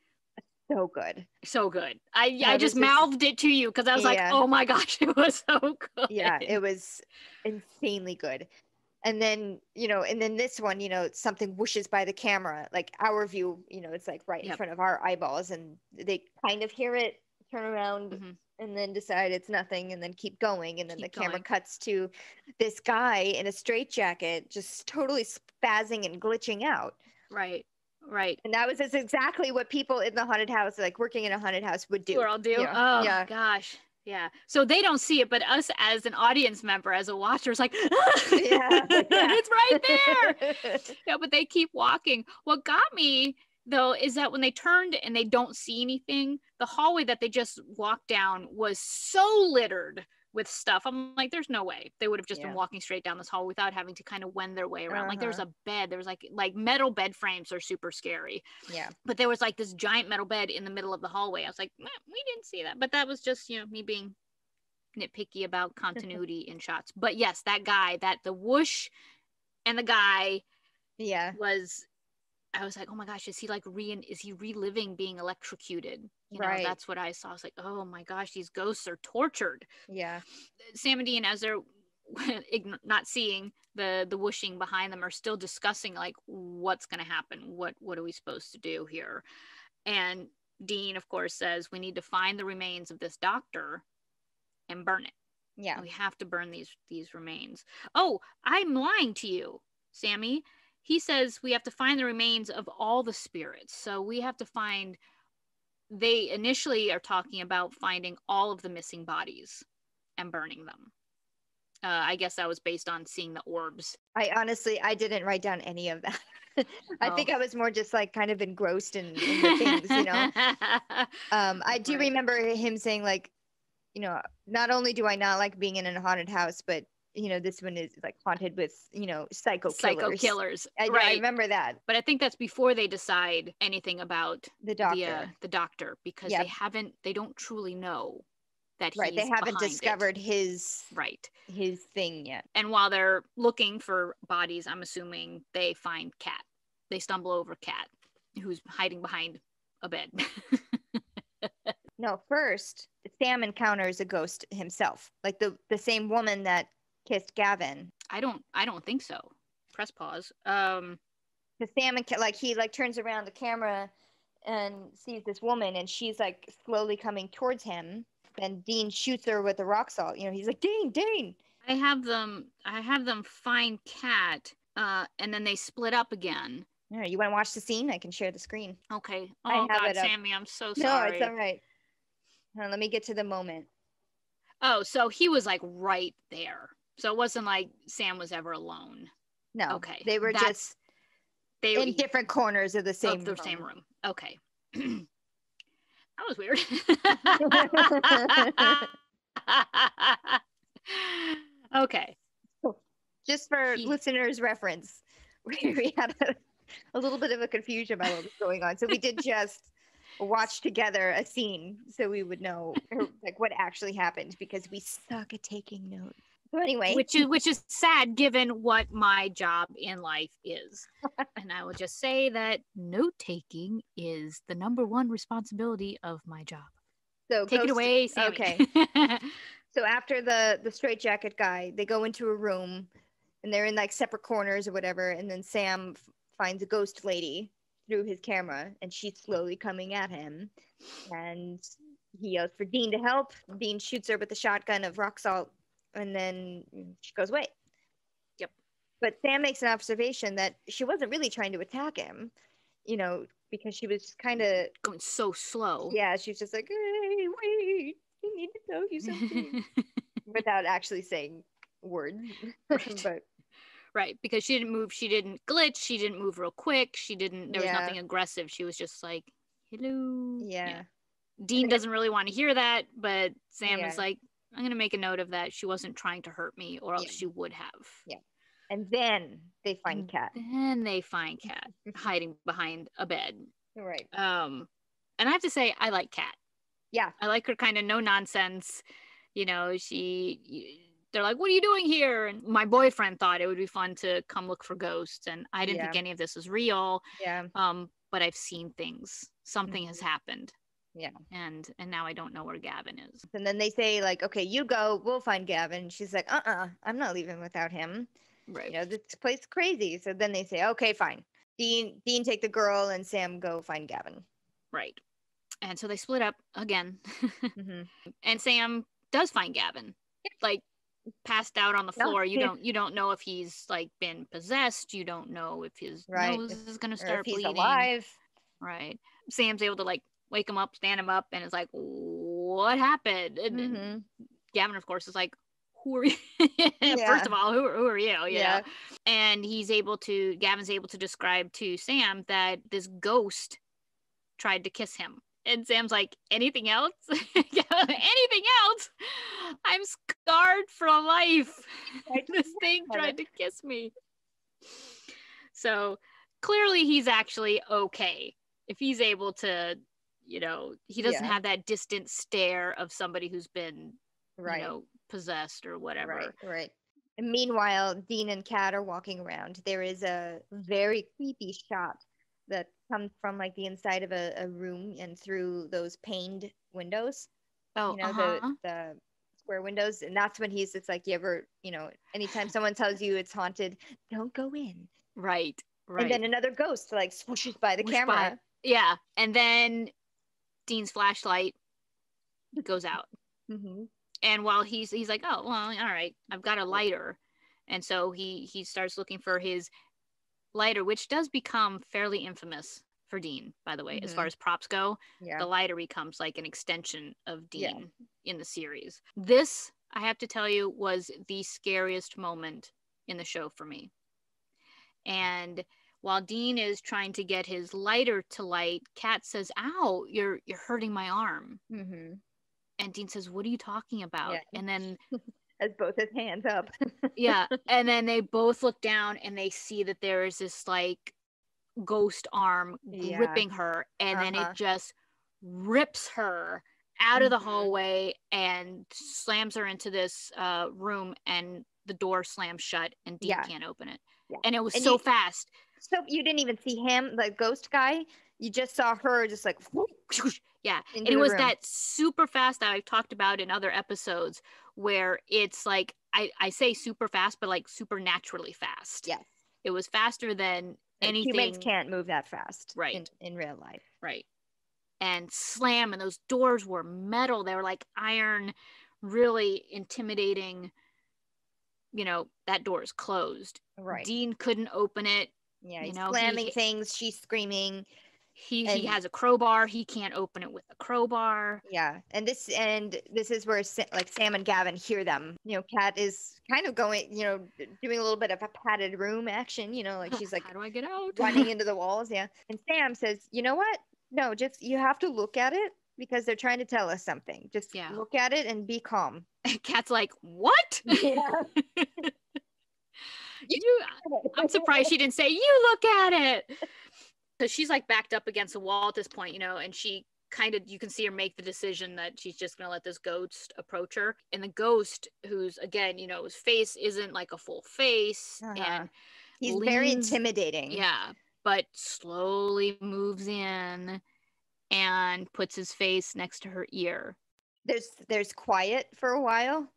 so good. So good. I just mouthed it to you because I was like, oh my gosh, it was so good. Yeah, it was insanely good. And then, and then this one, something whooshes by the camera, like our view, it's like right in front of our eyeballs, and they kind of hear it, turn around, and then decide it's nothing, and then keep going. And then the camera cuts to this guy in a straitjacket, just totally spazzing and glitching out. Right. And that was exactly what people in the haunted house, like working in a haunted house, would do. Or do. Yeah. Oh gosh. Yeah. So they don't see it, but us as an audience member, as a watcher, is like, it's right there. Yeah, but they keep walking. What got me, though, is that when they turned and they don't see anything, the hallway that they just walked down was so littered with stuff. I'm like, there's no way they would have just been walking straight down this hall without having to kind of wend their way around. Like, there's a bed. There was like metal bed frames are super scary. Yeah. But there was like this giant metal bed in the middle of the hallway. I was like, we didn't see that. But that was just, me being nitpicky about continuity in shots. But yes, that guy, the whoosh and the guy was, I was like, oh my gosh, is he reliving being electrocuted? That's what I saw. I was like, oh my gosh, these ghosts are tortured. Yeah. Sam and Dean, as they're not seeing the whooshing behind them, are still discussing like what's going to happen. What are we supposed to do here? And Dean, of course, says we need to find the remains of this doctor and burn it. Yeah. We have to burn these remains. Oh, I'm lying to you, Sammy. He says we have to find the remains of all the spirits. So we have to find, they initially are talking about finding all of the missing bodies and burning them. I guess that was based on seeing the orbs. I didn't write down any of that. I think I was more just like kind of engrossed in the things, I do remember him saying like, not only do I not like being in a haunted house, but this one is like haunted with, psycho killers. I remember that. But I think that's before they decide anything about the doctor, because they don't truly know that he's they haven't discovered his thing yet. And while they're looking for bodies, I'm assuming they find Kat. They stumble over Kat, who's hiding behind a bed. No, first Sam encounters a ghost himself, like the same woman that kissed Gavin. I don't think so. Press pause. The Sam he turns around the camera and sees this woman, and she's like slowly coming towards him. Then Dean shoots her with a rock salt. He's like, Dean. I have them find Kat, and then they split up again. All right, you want to watch the scene? I can share the screen. Okay. Oh God, Sammy, I'm so sorry. No, it's all right. Let me get to the moment. Oh, so he was like right there. So it wasn't like Sam was ever alone. No. Okay. They were just in different corners of the same room. Okay. That was weird. Okay. Just for listeners' reference, we had a little bit of a confusion about what was going on. So we did just watch together a scene so we would know like what actually happened, because we suck at taking notes. So anyway, which is sad given what my job in life is. And I will just say that note taking is the number one responsibility of my job. So take it away, Sammy. Okay. So after the straitjacket guy, they go into a room and they're in like separate corners or whatever, and then Sam finds a ghost lady through his camera, and she's slowly coming at him, and he yells for Dean to help. Dean shoots her with a shotgun of rock salt and then she goes away. Yep. But Sam makes an observation that she wasn't really trying to attack him, because she was kind of going so slow. Yeah, she's just like, hey, wait, I need to tell you something, without actually saying words. Right. But right, because she didn't move, she didn't glitch, she didn't move real quick, there was Yeah. nothing aggressive. She was just like, hello. Yeah. Dean doesn't really want to hear that, but Sam Yeah. is like, I'm going to make a note of that. She wasn't trying to hurt me, or else she would have. Yeah. And then they find Kat. Then they find Kat hiding behind a bed. Right. And I have to say, I like Kat. Yeah. I like her kind of no nonsense. They're like, what are you doing here? And my boyfriend thought it would be fun to come look for ghosts. And I didn't think any of this was real. Yeah. But I've seen things. Something has happened. Yeah. And now I don't know where Gavin is. And then they say, like, okay, you go, we'll find Gavin. She's like, I'm not leaving without him. Right. This place is crazy. So then they say, okay, fine. Dean take the girl, and Sam go find Gavin. Right. And so they split up again. And Sam does find Gavin, like passed out on the floor. You don't know if he's like been possessed. You don't know if his nose is gonna start bleeding. He's alive. Right. Sam's able to like wake him up, stand him up, and it's like, what happened? And Gavin, of course, is like, who are you? First of all, who are you? You know? And Gavin's able to describe to Sam that this ghost tried to kiss him. And Sam's like, anything else? Anything else? I'm scarred for life. This thing tried to kiss me. So clearly he's actually okay. If he's able to, he doesn't have that distant stare of somebody who's been, possessed or whatever. Right. And meanwhile, Dean and Kat are walking around. There is a very creepy shot that comes from like the inside of a room and through those paned windows. Oh, the square windows. And that's when it's like, you ever, anytime someone tells you it's haunted, don't go in. Right. And then another ghost like swooshes by the camera. By. Yeah. And then Dean's flashlight goes out. And while he's like, oh, well, all right, I've got a lighter. And so he starts looking for his lighter, which does become fairly infamous for Dean, by the way, as far as props go. The lighter becomes like an extension of Dean in the series. This, I have to tell you, was the scariest moment in the show for me. And while Dean is trying to get his lighter to light, Kat says, ow, you're hurting my arm. And Dean says, what are you talking about? And then has both his hands up. And then they both look down and they see that there is this like ghost arm gripping her, and then it just rips her out of the hallway and slams her into this room, and the door slams shut and Dean can't open it. And it was so fast. So you didn't even see him, the ghost guy. You just saw her just like and it was that super fast that I've talked about in other episodes, where it's like I say super fast, but like supernaturally fast. Yes, it was faster than anything. Humans can't move that fast, right? In real life, right? And slam, and those doors were metal. They were like iron, really intimidating. That door is closed. Right. Dean couldn't open it. Yeah, he's slamming things. She's screaming. He has a crowbar. He can't open it with a crowbar. Yeah, and this is where like Sam and Gavin hear them. Kat is kind of going, doing a little bit of a padded room action. Like she's like, how do I get out? Running into the walls. Yeah, and Sam says, you know what? No, just you have to look at it because they're trying to tell us something. Just look at it and be calm. And Kat's like, what? Yeah. I'm surprised she didn't say, you look at it. Because she's like backed up against a wall at this point, and she kind of, you can see her make the decision that she's just going to let this ghost approach her. And the ghost, who's, again, his face isn't like a full face. And he's very intimidating. Yeah. But slowly moves in and puts his face next to her ear. There's quiet for a while.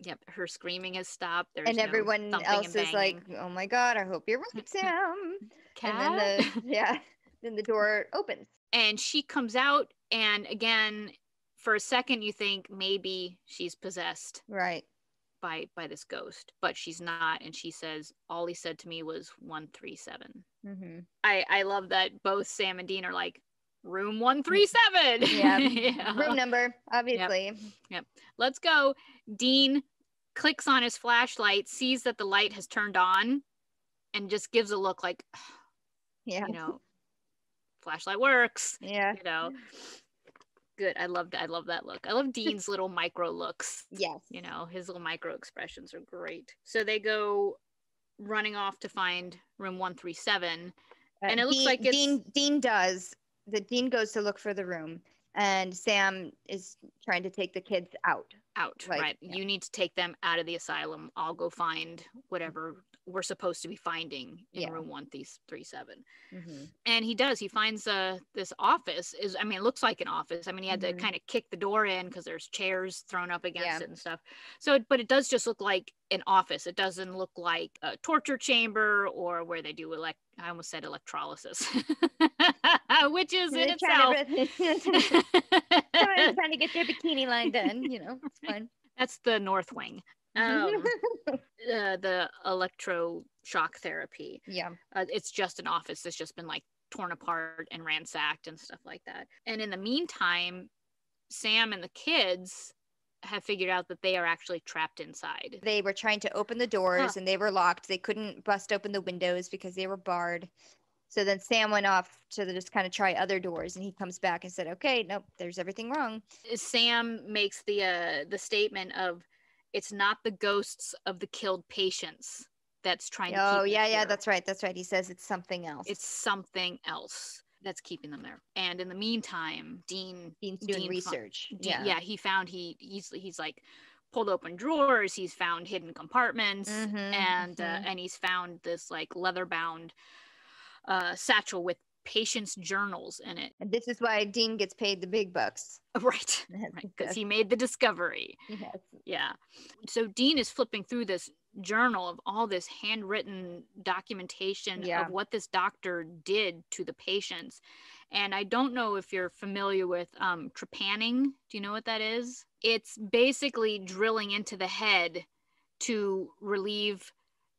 Yep, her screaming has stopped. And everyone else is like, oh my God, I hope you're right, Sam. Kat? And then the door opens. And she comes out, and again, for a second you think maybe she's possessed. Right. by this ghost, but she's not. And she says, all he said to me was 137. Mm-hmm. I love that both Sam and Dean are like, room 137. Yeah. Yeah. Room number, obviously. Yep. Let's go. Dean clicks on his flashlight, sees that the light has turned on, and just gives a look like, Yeah. you know, flashlight works. Yeah. You know. Good. I love that look. I love Dean's little micro looks. Yes. You know, his little micro expressions are great. So they go running off to find room 137. And it looks like it's Dean goes to look for the room, and Sam is trying to take the kids out. Like, right. yeah. You need to take them out of the asylum. I'll go find whatever we're supposed to be finding in room 137. Mm-hmm. And he does. He finds this office. It looks like an office. I mean, he had to kind of kick the door in because there's chairs thrown up against it and stuff. So, but it does just look like an office. It doesn't look like a torture chamber or where they do I almost said electrolysis, which is in itself. Someone's trying to get their bikini line done. You know, it's fine. That's the North Wing. The electroshock therapy. Yeah. It's just an office that's just been like torn apart and ransacked and stuff like that. And in the meantime, Sam and the kids have figured out that they are actually trapped inside. They were trying to open the doors and they were locked. They couldn't bust open the windows because they were barred. So then Sam went off to just kind of try other doors, and he comes back and said, okay, nope, there's everything wrong. Sam makes the statement of, it's not the ghosts of the killed patients that's trying to keep them here. That's right. He says it's something else. It's something else that's keeping them there. And in the meantime, Dean's doing research. He found he's like pulled open drawers. He's found hidden compartments, and he's found this like leather bound satchel with patients' journals in it. And this is why Dean gets paid the big bucks. Right, because he made the discovery. Yes. Yeah. So Dean is flipping through this journal of all this handwritten documentation of what this doctor did to the patients. And I don't know if you're familiar with trepanning. Do you know what that is? It's basically drilling into the head to relieve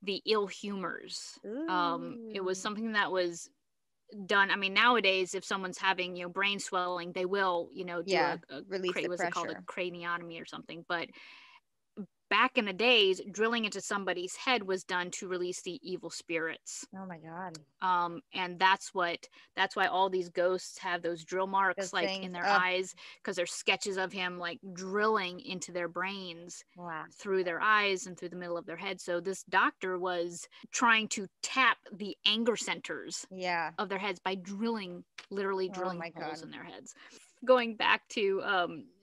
the ill humors. It was something that was done. I mean, nowadays, if someone's having, brain swelling, they will, do a release the what's pressure. it called, a craniotomy or something. But back in the days, drilling into somebody's head was done to release the evil spirits. Oh my God. And that's why all these ghosts have those drill marks in their eyes, because there's sketches of him like drilling into their brains through their eyes and through the middle of their head. So this doctor was trying to tap the anger centers of their heads by literally drilling holes in their heads. Going back to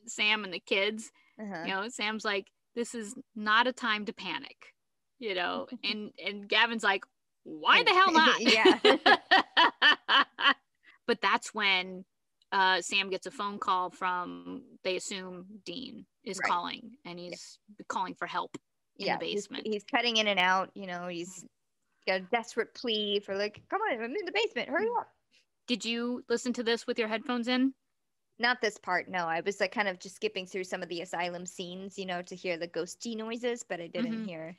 Sam and the kids, Sam's like, this is not a time to panic, and Gavin's like, why the hell not? But that's when Sam gets a phone call from, they assume Dean is calling, and he's calling for help in the basement. He's cutting in and out, he's got a desperate plea for like, come on, I'm in the basement, hurry up. Did you listen to this with your headphones in? Not this part, no. I was like kind of just skipping through some of the asylum scenes, to hear the ghosty noises, but I didn't hear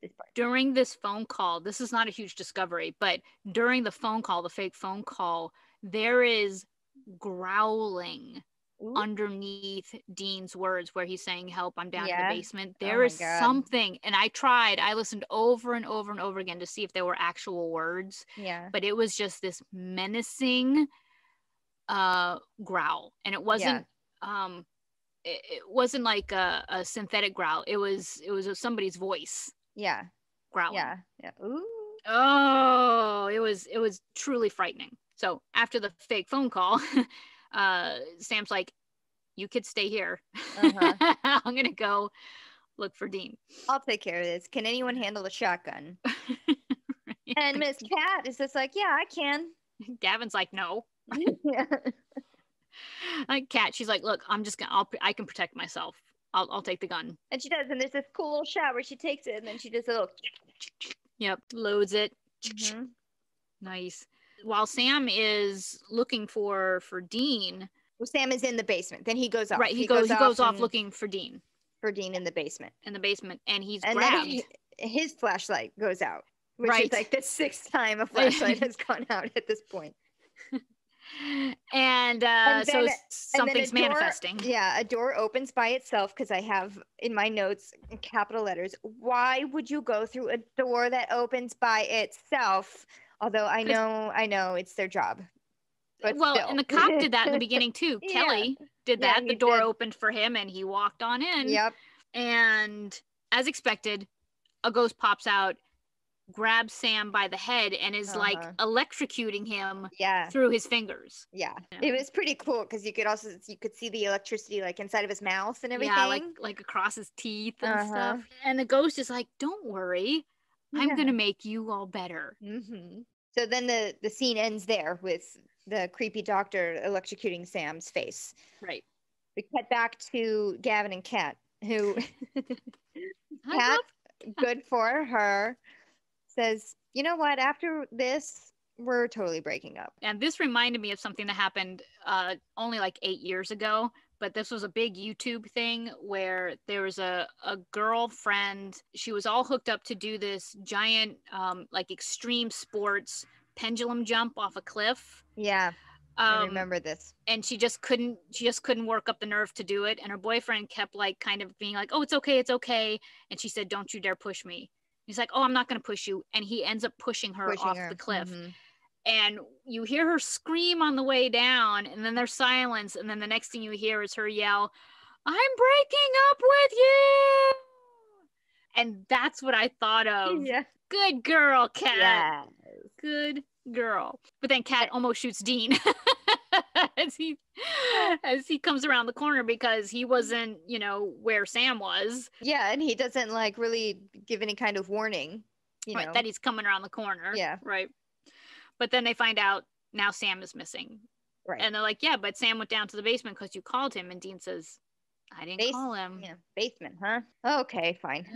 this part. During this phone call, this is not a huge discovery, but during the phone call, the fake phone call, there is growling underneath Dean's words where he's saying, help, I'm down in the basement. There is something, and I listened over and over and over again to see if there were actual words. Yeah. But it was just this menacing growl, and it wasn't it wasn't like a synthetic growl. It was somebody's voice growling. Ooh. Oh, it was truly frightening. So after the fake phone call, Sam's like, you kids stay here. I'm gonna go look for Dean. I'll take care of this. Can anyone handle a shotgun? And Miss Cat is just like, yeah, I can. Gavin's like, no. Like Cat, she's like, look, I can protect myself. I'll take the gun. And she does, and there's this cool little shot where she takes it, and then she does a little. Yep, loads it. Nice. While Sam is looking for Dean. Well, Sam is in the basement. Then he goes off. Right, he goes off looking for Dean. for Dean in the basement. And he's And grabbed. then his flashlight goes out, which Right. is like the 6th time a flashlight has gone out at this point. And so something's manifesting. Yeah, a door opens by itself, because I have in my notes in capital letters, why would you go through a door that opens by itself? Although I know it's their job. But well, still. and the cop did that in the beginning too. Yeah. Kelly did that. The door opened for him and he walked on in. Yep. And as expected, a ghost pops out, grabs Sam by the head, and is like electrocuting him through his fingers. Yeah. It was pretty cool, because you could see the electricity like inside of his mouth and everything. Yeah, like across his teeth and stuff. And the ghost is like, "Don't worry, I'm gonna make you all better." Mm-hmm. So then the scene ends there with the creepy doctor electrocuting Sam's face. Right. We cut back to Gavin and Kat, who Kat, good for her, says, "You know what? After this, we're totally breaking up." And this reminded me of something that happened only like 8 years ago. But this was a big YouTube thing where there was a girlfriend. She was all hooked up to do this giant, like extreme sports pendulum jump off a cliff. Yeah, I remember this. And she just couldn't work up the nerve to do it. And her boyfriend kept like kind of being like, "Oh, it's okay, it's okay." And she said, "Don't you dare push me." He's like, "Oh, I'm not going to push you." And he ends up pushing her off the cliff. Mm-hmm. And you hear her scream on the way down, and then there's silence, and then the next thing you hear is her yell, "I'm breaking up with you!" And that's what I thought of. Yeah. Good girl, Kat. Yes. Good girl. But then Kat almost shoots Dean as he comes around the corner, because he wasn't, where Sam was. Yeah, and he doesn't like really give any kind of warning, right, that he's coming around the corner. Yeah. Right. But then they find out now Sam is missing. Right. And they're like, "Yeah, but Sam went down to the basement because you called him." And Dean says, "I didn't call him." Yeah, basement, huh? Okay, fine.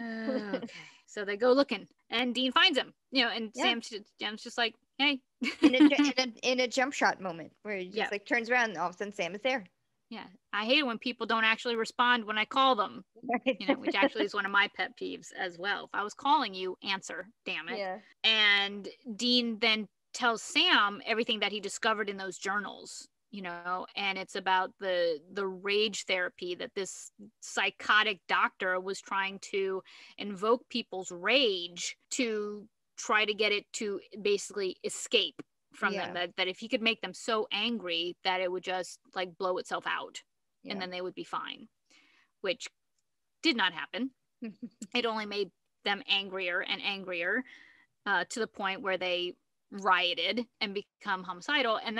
Okay. So they go looking, and Dean finds him. And Sam's just like, "Hey." in a jump shot moment where he just like turns around, and all of a sudden Sam is there. Yeah, I hate it when people don't actually respond when I call them. Which actually is one of my pet peeves as well. If I was calling you, answer, damn it. Yeah. And Dean then tells Sam everything that he discovered in those journals, and it's about the rage therapy that this psychotic doctor was trying to invoke people's rage to try to get it to basically escape from them, that if he could make them so angry that it would just like blow itself out and then they would be fine, which did not happen. It only made them angrier and angrier to the point where they rioted and become homicidal. And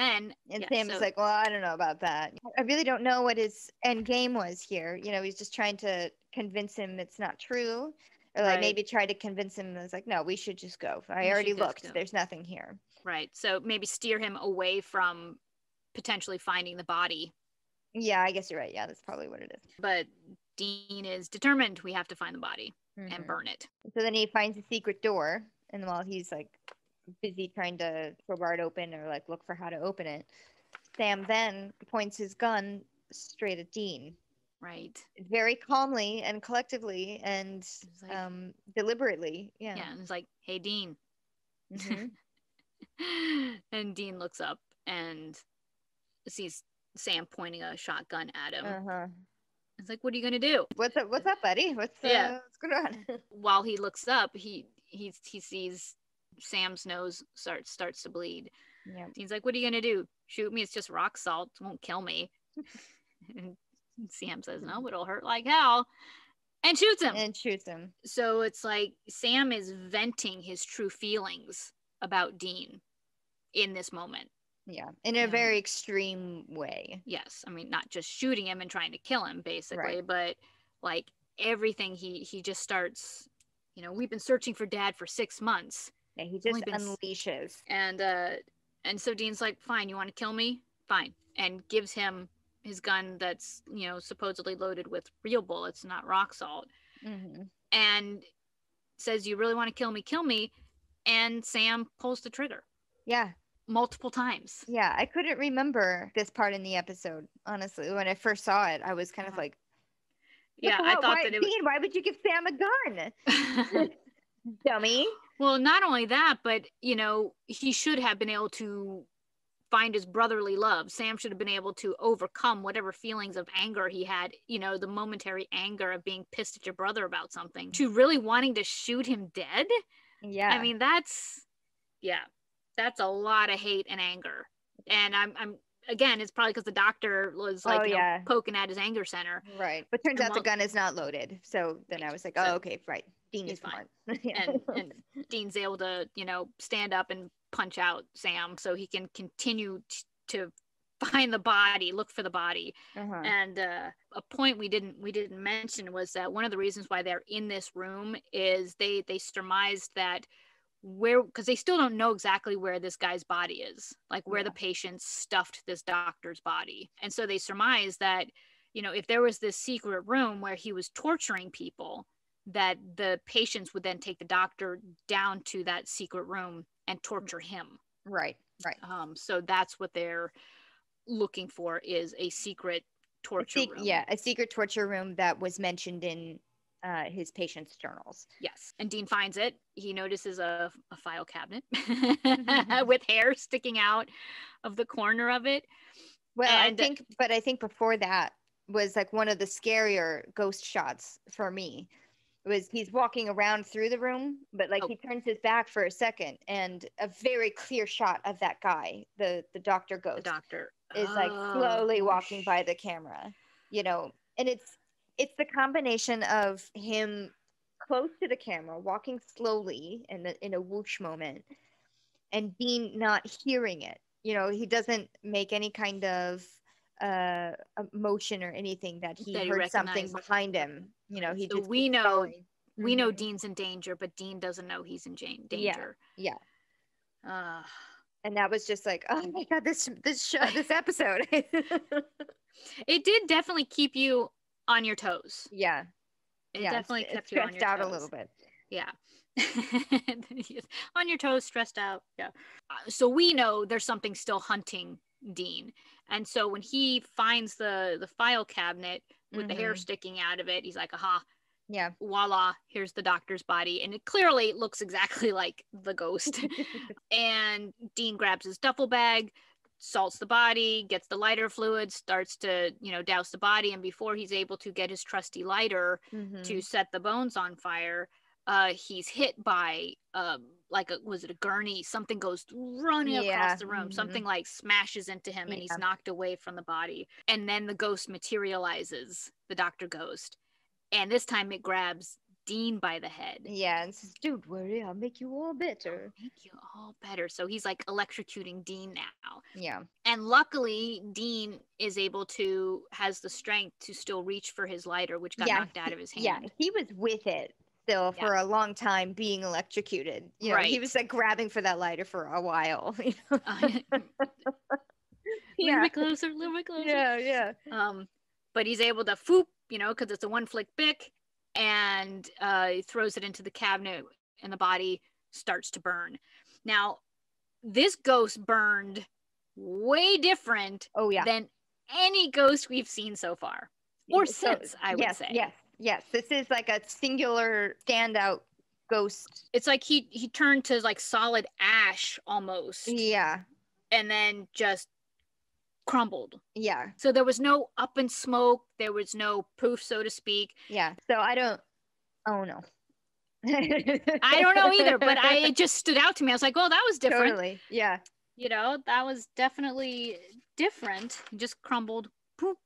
Sam is like, "Well, I don't know about that. I really don't know what his end game was here. He's just trying to convince him it's not true, or like maybe try to convince him it's like, no, we should just go. I already looked. There's nothing here." Right. So maybe steer him away from potentially finding the body. Yeah, I guess you're right. Yeah, that's probably what it is. But Dean is determined we have to find the body and burn it. So then he finds a secret door, and while he's like busy trying to crowbar it open or like look for how to open it, Sam then points his gun straight at Dean. Right. Very calmly and collectively and like, deliberately. Yeah. Yeah. And it's like, "Hey, Dean." Mm-hmm. And Dean looks up and sees Sam pointing a shotgun at him. It's like, "What are you gonna do?" What's up, buddy? What's going on? While he looks up, he sees Sam's nose starts to bleed. Yeah. He's like, "What are you gonna do? Shoot me? It's just rock salt. It won't kill me." And Sam says, "No, it'll hurt like hell," and shoots him. So it's like Sam is venting his true feelings about Dean in this moment. Yeah, in a very extreme way. Yes, I mean, not just shooting him and trying to kill him, basically, but like everything he just starts. We've been searching for Dad for 6 months. Yeah, he just unleashes. And so Dean's like, "Fine, you want to kill me? Fine," and gives him his gun that's supposedly loaded with real bullets, not rock salt, and says, "You really want to kill me? Kill me." And Sam pulls the trigger. Yeah. Multiple times. Yeah, I couldn't remember this part in the episode, honestly. When I first saw it, I was kind of like, Yeah, I thought that it was... Dean, why would you give Sam a gun? Dummy. Well, not only that, but, you know, he should have been able to find his brotherly love. Sam should have been able to overcome whatever feelings of anger he had, you know, the momentary anger of being pissed at your brother about something, to really wanting to shoot him dead. Yeah. I mean, that's a lot of hate and anger. And I'm again, it's probably because the doctor was like, poking at his anger center. Right. But turns out the gun is not loaded. So then I was like, oh, okay, right. Dean is smart. and Dean's able to, you know, stand up and punch out Sam so he can continue to find the body, look for the body. And a point we didn't mention was that one of the reasons why they're in this room is they surmised that because they still don't know exactly where this guy's body is, like where the patient stuffed this doctor's body. And so they surmised that, you know, if there was this secret room where he was torturing people, that the patients would then take the doctor down to that secret room and torture him. Right. So that's what they're looking for, is a secret torture room. Yeah, a secret torture room that was mentioned in his patient's journals. Yes. And Dean finds it. He notices a file cabinet with hair sticking out of the corner of it. Well, I think before that was like one of the scarier ghost shots for me. Was he's walking around through the room, but like he turns his back for a second, and a very clear shot of that guy, the doctor ghost, is like slowly walking by the camera, you know, and it's the combination of him close to the camera, walking slowly in a whoosh moment, and Dean not hearing it. You know, he doesn't make any kind of motion or anything that he heard something behind him. You know, he just we know Dean's in danger, but Dean doesn't know he's in danger. Yeah. And that was just like, oh my god, this episode. It did definitely keep you on your toes. Yeah. It definitely kept you on your toes. Stressed out a little bit. Yeah. On your toes, stressed out. Yeah. So we know there's something still hunting Dean. And so when he finds the file cabinet with the hair sticking out of it, he's like, aha. Yeah. Voila, here's the doctor's body. And it clearly looks exactly like the ghost. And Dean grabs his duffel bag, salts the body, gets the lighter fluid, starts to, you know, douse the body. And before he's able to get his trusty lighter to set the bones on fire, he's hit by was it a gurney? Something goes running across the room. Something like smashes into him and he's knocked away from the body. And then the ghost materializes, the doctor ghost. And this time it grabs Dean by the head. Yeah, and says, "Don't worry, I'll make you all better." So he's like electrocuting Dean now. Yeah. And luckily, Dean has the strength to still reach for his lighter, which got knocked out of his hand. Yeah, he was with it still for a long time being electrocuted. You know, he was like grabbing for that lighter for a while. You know? Little bit closer. Yeah. But he's able to foop, you know, because it's a one-flick bic, and he throws it into the cabinet, and the body starts to burn. Now, this ghost burned way different than any ghost we've seen so far, or since, I would say. Yes. This is like a singular standout ghost. It's like he turned to like solid ash almost. Yeah. And then just crumbled. Yeah. So there was no up in smoke. There was no poof, so to speak. Yeah. So I don't know. I don't know either, but it just stood out to me. I was like, oh, that was different. Totally. Yeah. You know, that was definitely different. It just crumbled. Poop.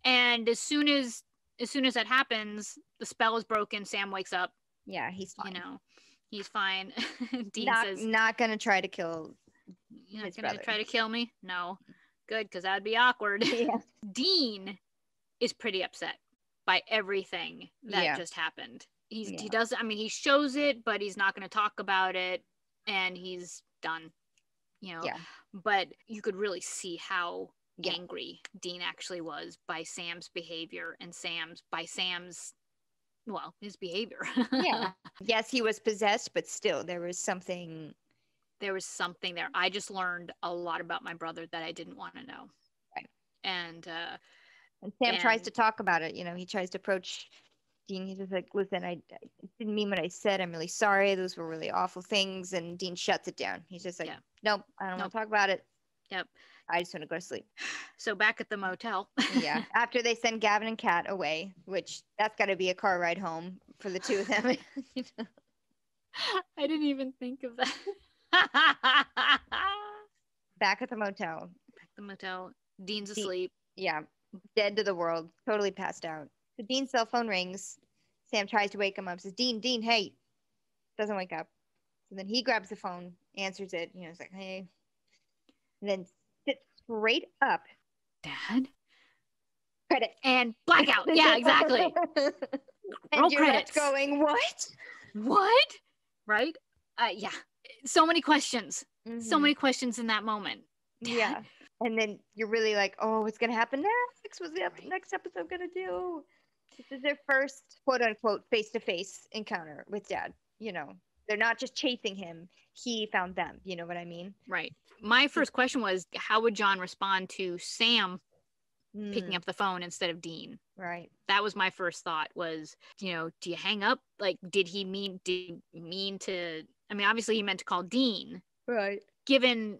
And as soon as that happens, the spell is broken. Sam wakes up. Yeah, he's fine. You know, he's fine. Dean says, not gonna try to kill. You're not gonna try to kill me? No. Good, because that'd be awkward. Yeah. Dean is pretty upset by everything that just happened. He doesn't, I mean, he shows it, but he's not going to talk about it, and he's done, you know. Yeah. But you could really see how angry Dean actually was by Sam's behavior and his behavior. Yeah. Yes, he was possessed, but still, there was something there. I just learned a lot about my brother that I didn't want to know. Right. And And Sam tries to talk about it. He tries to approach Dean. He's just like, listen, I didn't mean what I said. I'm really sorry. Those were really awful things. And Dean shuts it down. He's just like, nope, I don't want to talk about it. Yep. I just want to go to sleep. So back at the motel. Yeah. After they send Gavin and Kat away, which that's got to be a car ride home for the two of them. I didn't even think of that. Back at the motel. Dean's asleep. Yeah. Dead to the world. Totally passed out. So Dean's cell phone rings. Sam tries to wake him up. Says, Dean, hey. Doesn't wake up. So then he grabs the phone, answers it. He's like, hey. And then sits straight up. Dad? Credit. And blackout. Yeah, exactly. And roll you're credits. Going, what? What? Right? Yeah. So many questions. Mm-hmm. So many questions in that moment. Dad? Yeah. And then you're really like, oh, what's going to happen next? What's the next episode going to do? This is their first, quote unquote, face-to-face encounter with Dad. They're not just chasing him. He found them. You know what I mean? Right. My first question was, how would John respond to Sam picking up the phone instead of Dean? Right. That was my first thought was, do you hang up? Like, did he mean to, I mean, obviously he meant to call Dean. Right. Given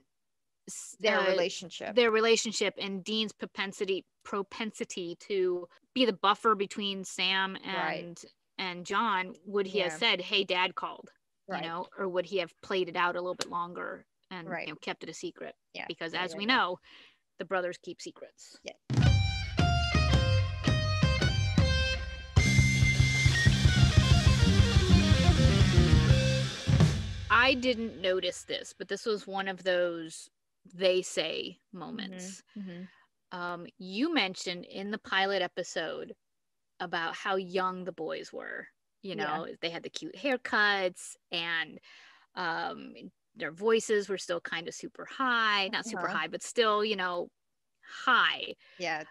their relationship and Dean's propensity to be the buffer between Sam and John, would he have said, hey, Dad called, or would he have played it out a little bit longer and kept it a secret? Yeah. Because as we know, the brothers keep secrets. Yeah. I didn't notice this, but this was one of those they say moments. Mm-hmm. You mentioned in the pilot episode about how young the boys were. They had the cute haircuts and their voices were still kind of super high. Not super high, but still, high. Yeah.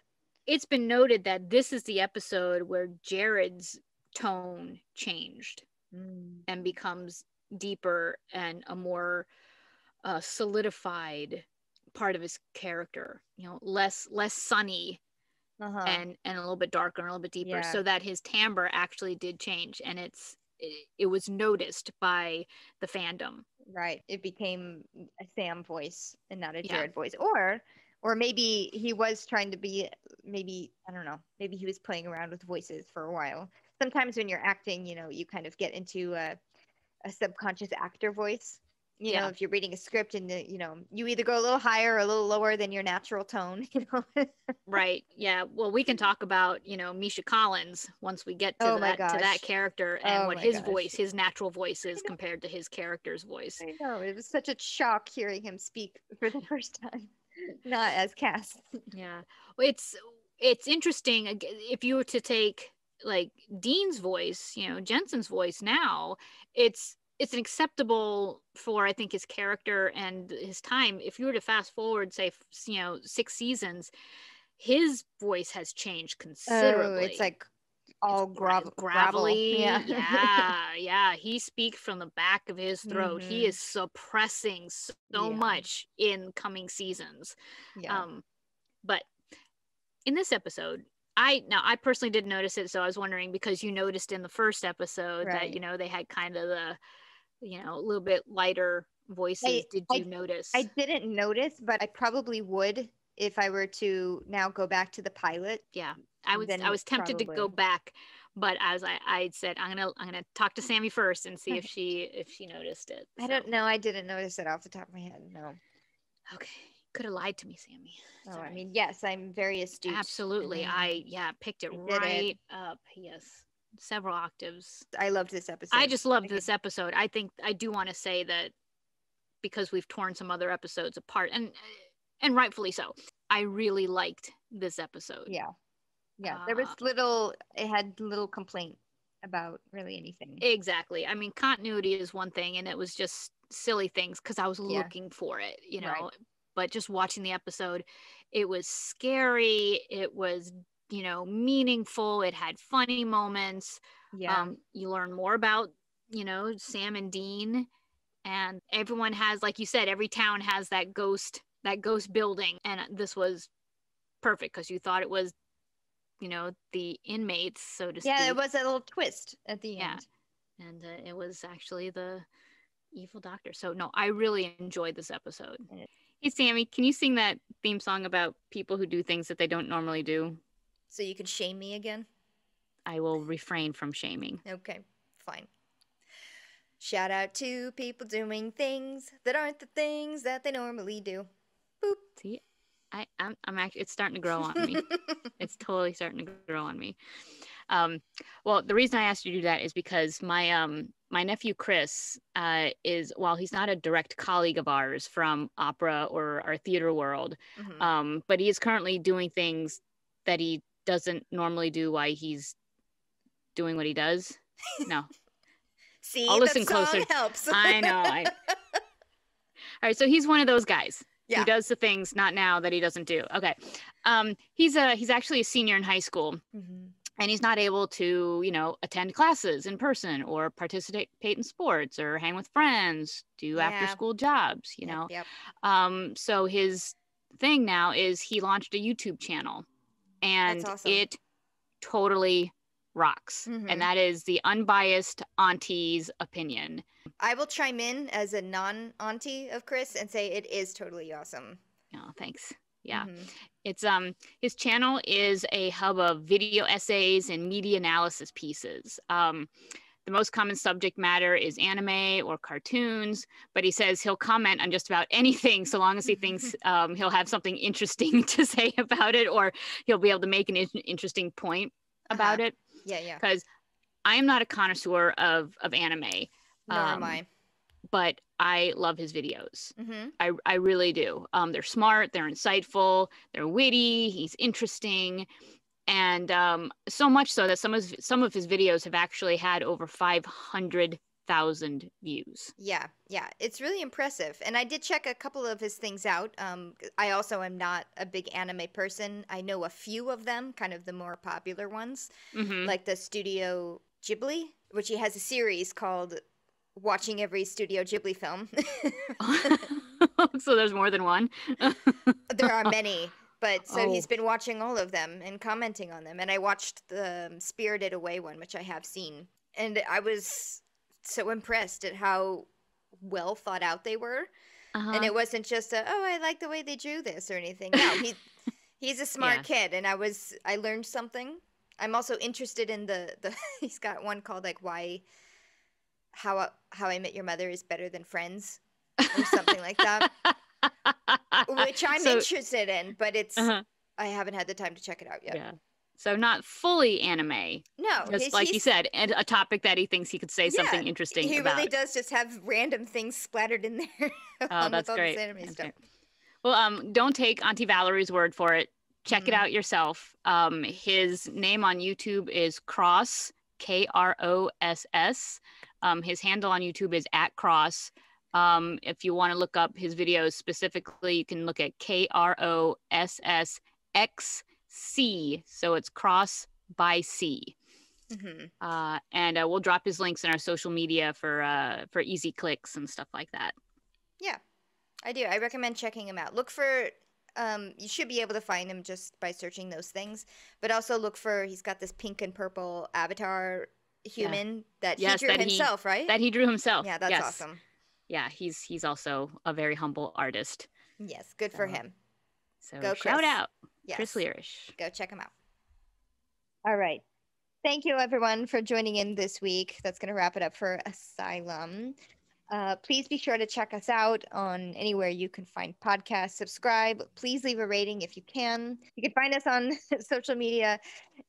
It's been noted that this is the episode where Jared's tone changed and becomes deeper and a more solidified part of his character, less sunny and a little bit darker and a little bit deeper, so that his timbre actually did change, and it was noticed by the fandom. Right. It became a Sam voice and not a Jared voice. Or maybe he was trying to be, I don't know, maybe he was playing around with voices for a while. Sometimes when you're acting, you kind of get into a subconscious actor voice. If you're reading a script and you either go a little higher or a little lower than your natural tone. Right. Yeah. Well, we can talk about Misha Collins once we get to that character and what his voice, his natural voice is compared to his character's voice. I know, it was such a shock hearing him speak for the first time, not as Cass. Yeah. Well, it's interesting if you were to take like Dean's voice, Jensen's voice now, it's an acceptable for, I think, his character and his time. If you were to fast forward, say, 6 seasons, his voice has changed considerably. Oh, it's like all gravelly. Yeah. Yeah. He speaks from the back of his throat. Mm-hmm. He is suppressing so much in coming seasons. Yeah. But in this episode, I personally didn't notice it, so I was wondering, because you noticed in the first episode that they had kind of the a little bit lighter voices. Did you notice? I didn't notice, but I probably would if I were to now go back to the pilot. Yeah, I was tempted to go back, but I said I'm gonna talk to Sammy first and see if she noticed it. I don't know. I didn't notice it off the top of my head. No. Okay. Could have lied to me, Sammy. Oh, I mean, yes, I'm very astute. Absolutely. I picked it right up. Yes. Several octaves. I loved this episode. I just loved this episode. I think I do want to say that because we've torn some other episodes apart, and rightfully so. I really liked this episode. Yeah. There was it had little complaint about really anything. Exactly. I mean, continuity is one thing, and it was just silly things because I was looking for it, Right. But just watching the episode, it was scary. It was, meaningful. It had funny moments. Yeah. You learn more about, Sam and Dean, and everyone has, like you said, every town has that ghost building. And this was perfect because you thought it was the inmates, so to speak. Yeah, it was a little twist at the end. And it was actually the evil doctor. So no, I really enjoyed this episode. Hey, Sammy, can you sing that theme song about people who do things that they don't normally do? So you can shame me again? I will refrain from shaming. Okay, fine. Shout out to people doing things that aren't the things that they normally do. Boop. See, I'm actually, it's starting to grow on me. It's totally starting to grow on me. Well, the reason I asked you to do that is because my nephew Chris is, while he's not a direct colleague of ours from opera or our theater world, but he is currently doing things that he doesn't normally do while he's doing what he does. No. See, I'll listen that song closer. helps. I know. All right, so he's one of those guys Yeah. who does the things not now that he doesn't do. Okay. He's actually a senior in high school. And he's not able to, attend classes in person or participate in sports or hang with friends, do after school jobs, Yep. So his thing now is he launched a YouTube channel, and That's awesome. it totally rocks. And that is the unbiased auntie's opinion. I will chime in as a non-auntie of Chris and say it is totally awesome. Oh, thanks. Yeah. It's his channel is a hub of video essays and media analysis pieces. The most common subject matter is anime or cartoons, but he says he'll comment on just about anything so long as he thinks he'll have something interesting to say about it, or he'll be able to make an interesting point about it. Yeah. Because I am not a connoisseur of anime. Nor am I. But I love his videos. I really do. They're smart, they're insightful, they're witty, he's interesting. And so much so that some of his videos have actually had over 500,000 views. Yeah. It's really impressive. And I did check a couple of his things out. I also am not a big anime person. I know a few of them, kind of the more popular ones, like the Studio Ghibli, which he has a series called Watching Every Studio Ghibli film. So there's more than one? There are many. But so he's been watching all of them and commenting on them. And I watched the Spirited Away one, which I have seen. And I was so impressed at how well thought out they were. And it wasn't just I like the way they drew this or anything. No, he's a smart kid. And I learned something. I'm also interested in the he's got one called like How I Met Your Mother is Better Than Friends or something like that. Which I'm interested in, but it's I haven't had the time to check it out yet. Yeah. So not fully anime. No. Just like you said, and a topic that he thinks he could say something interesting he about. Really does just have random things splattered in there. Oh, that's with great. All this anime stuff. Great. Well, don't take Auntie Valerie's word for it. Check it out yourself. His name on YouTube is Cross, Kross. His handle on YouTube is @Cross. If you want to look up his videos specifically, you can look at KROSSXC. So it's Cross by C. And we'll drop his links in our social media for easy clicks and stuff like that. Yeah, I do. I recommend checking him out. Look for you should be able to find him just by searching those things, but also look for he's got this pink and purple avatar human that he drew himself, right? That he drew himself. Yeah, that's awesome. Yeah, he's also a very humble artist. Yes, good for him. So go shout Chris. Out, Chris Learish. Go check him out. All right. Thank you, everyone, for joining in this week. That's going to wrap it up for Asylum. Please be sure to check us out on anywhere you can find podcasts. Subscribe. Please leave a rating if you can. You can find us on social media.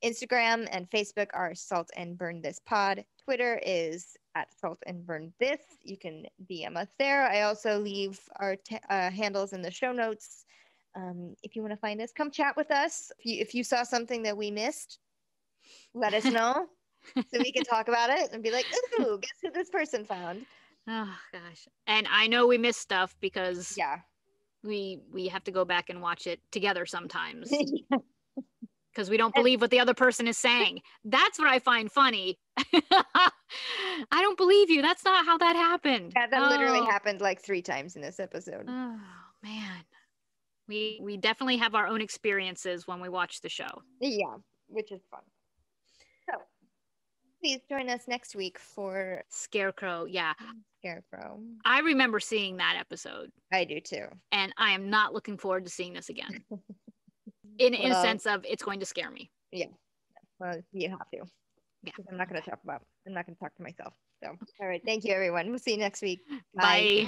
Instagram and Facebook are Salt and Burn This Pod. Twitter is @SaltandBurnThis. You can DM us there. I also leave our handles in the show notes. If you want to find us, come chat with us. If you saw something that we missed, let us know so we can talk about it and be like, ooh, guess who this person found? Oh gosh. And I know we miss stuff because we have to go back and watch it together sometimes. Because we don't believe what the other person is saying. That's what I find funny. I don't believe you. That's not how that happened. Yeah, that literally happened like 3 times in this episode. Oh man. We definitely have our own experiences when we watch the show. Yeah. which is fun. So please join us next week for Scarecrow. Yeah. Scarecrow. I remember seeing that episode. I do too. And I am not looking forward to seeing this again. In a sense of it's going to scare me. Yeah. Well, you have to. Yeah. I'm not going to talk to myself. So, all right. Thank you, everyone. We'll see you next week. Bye.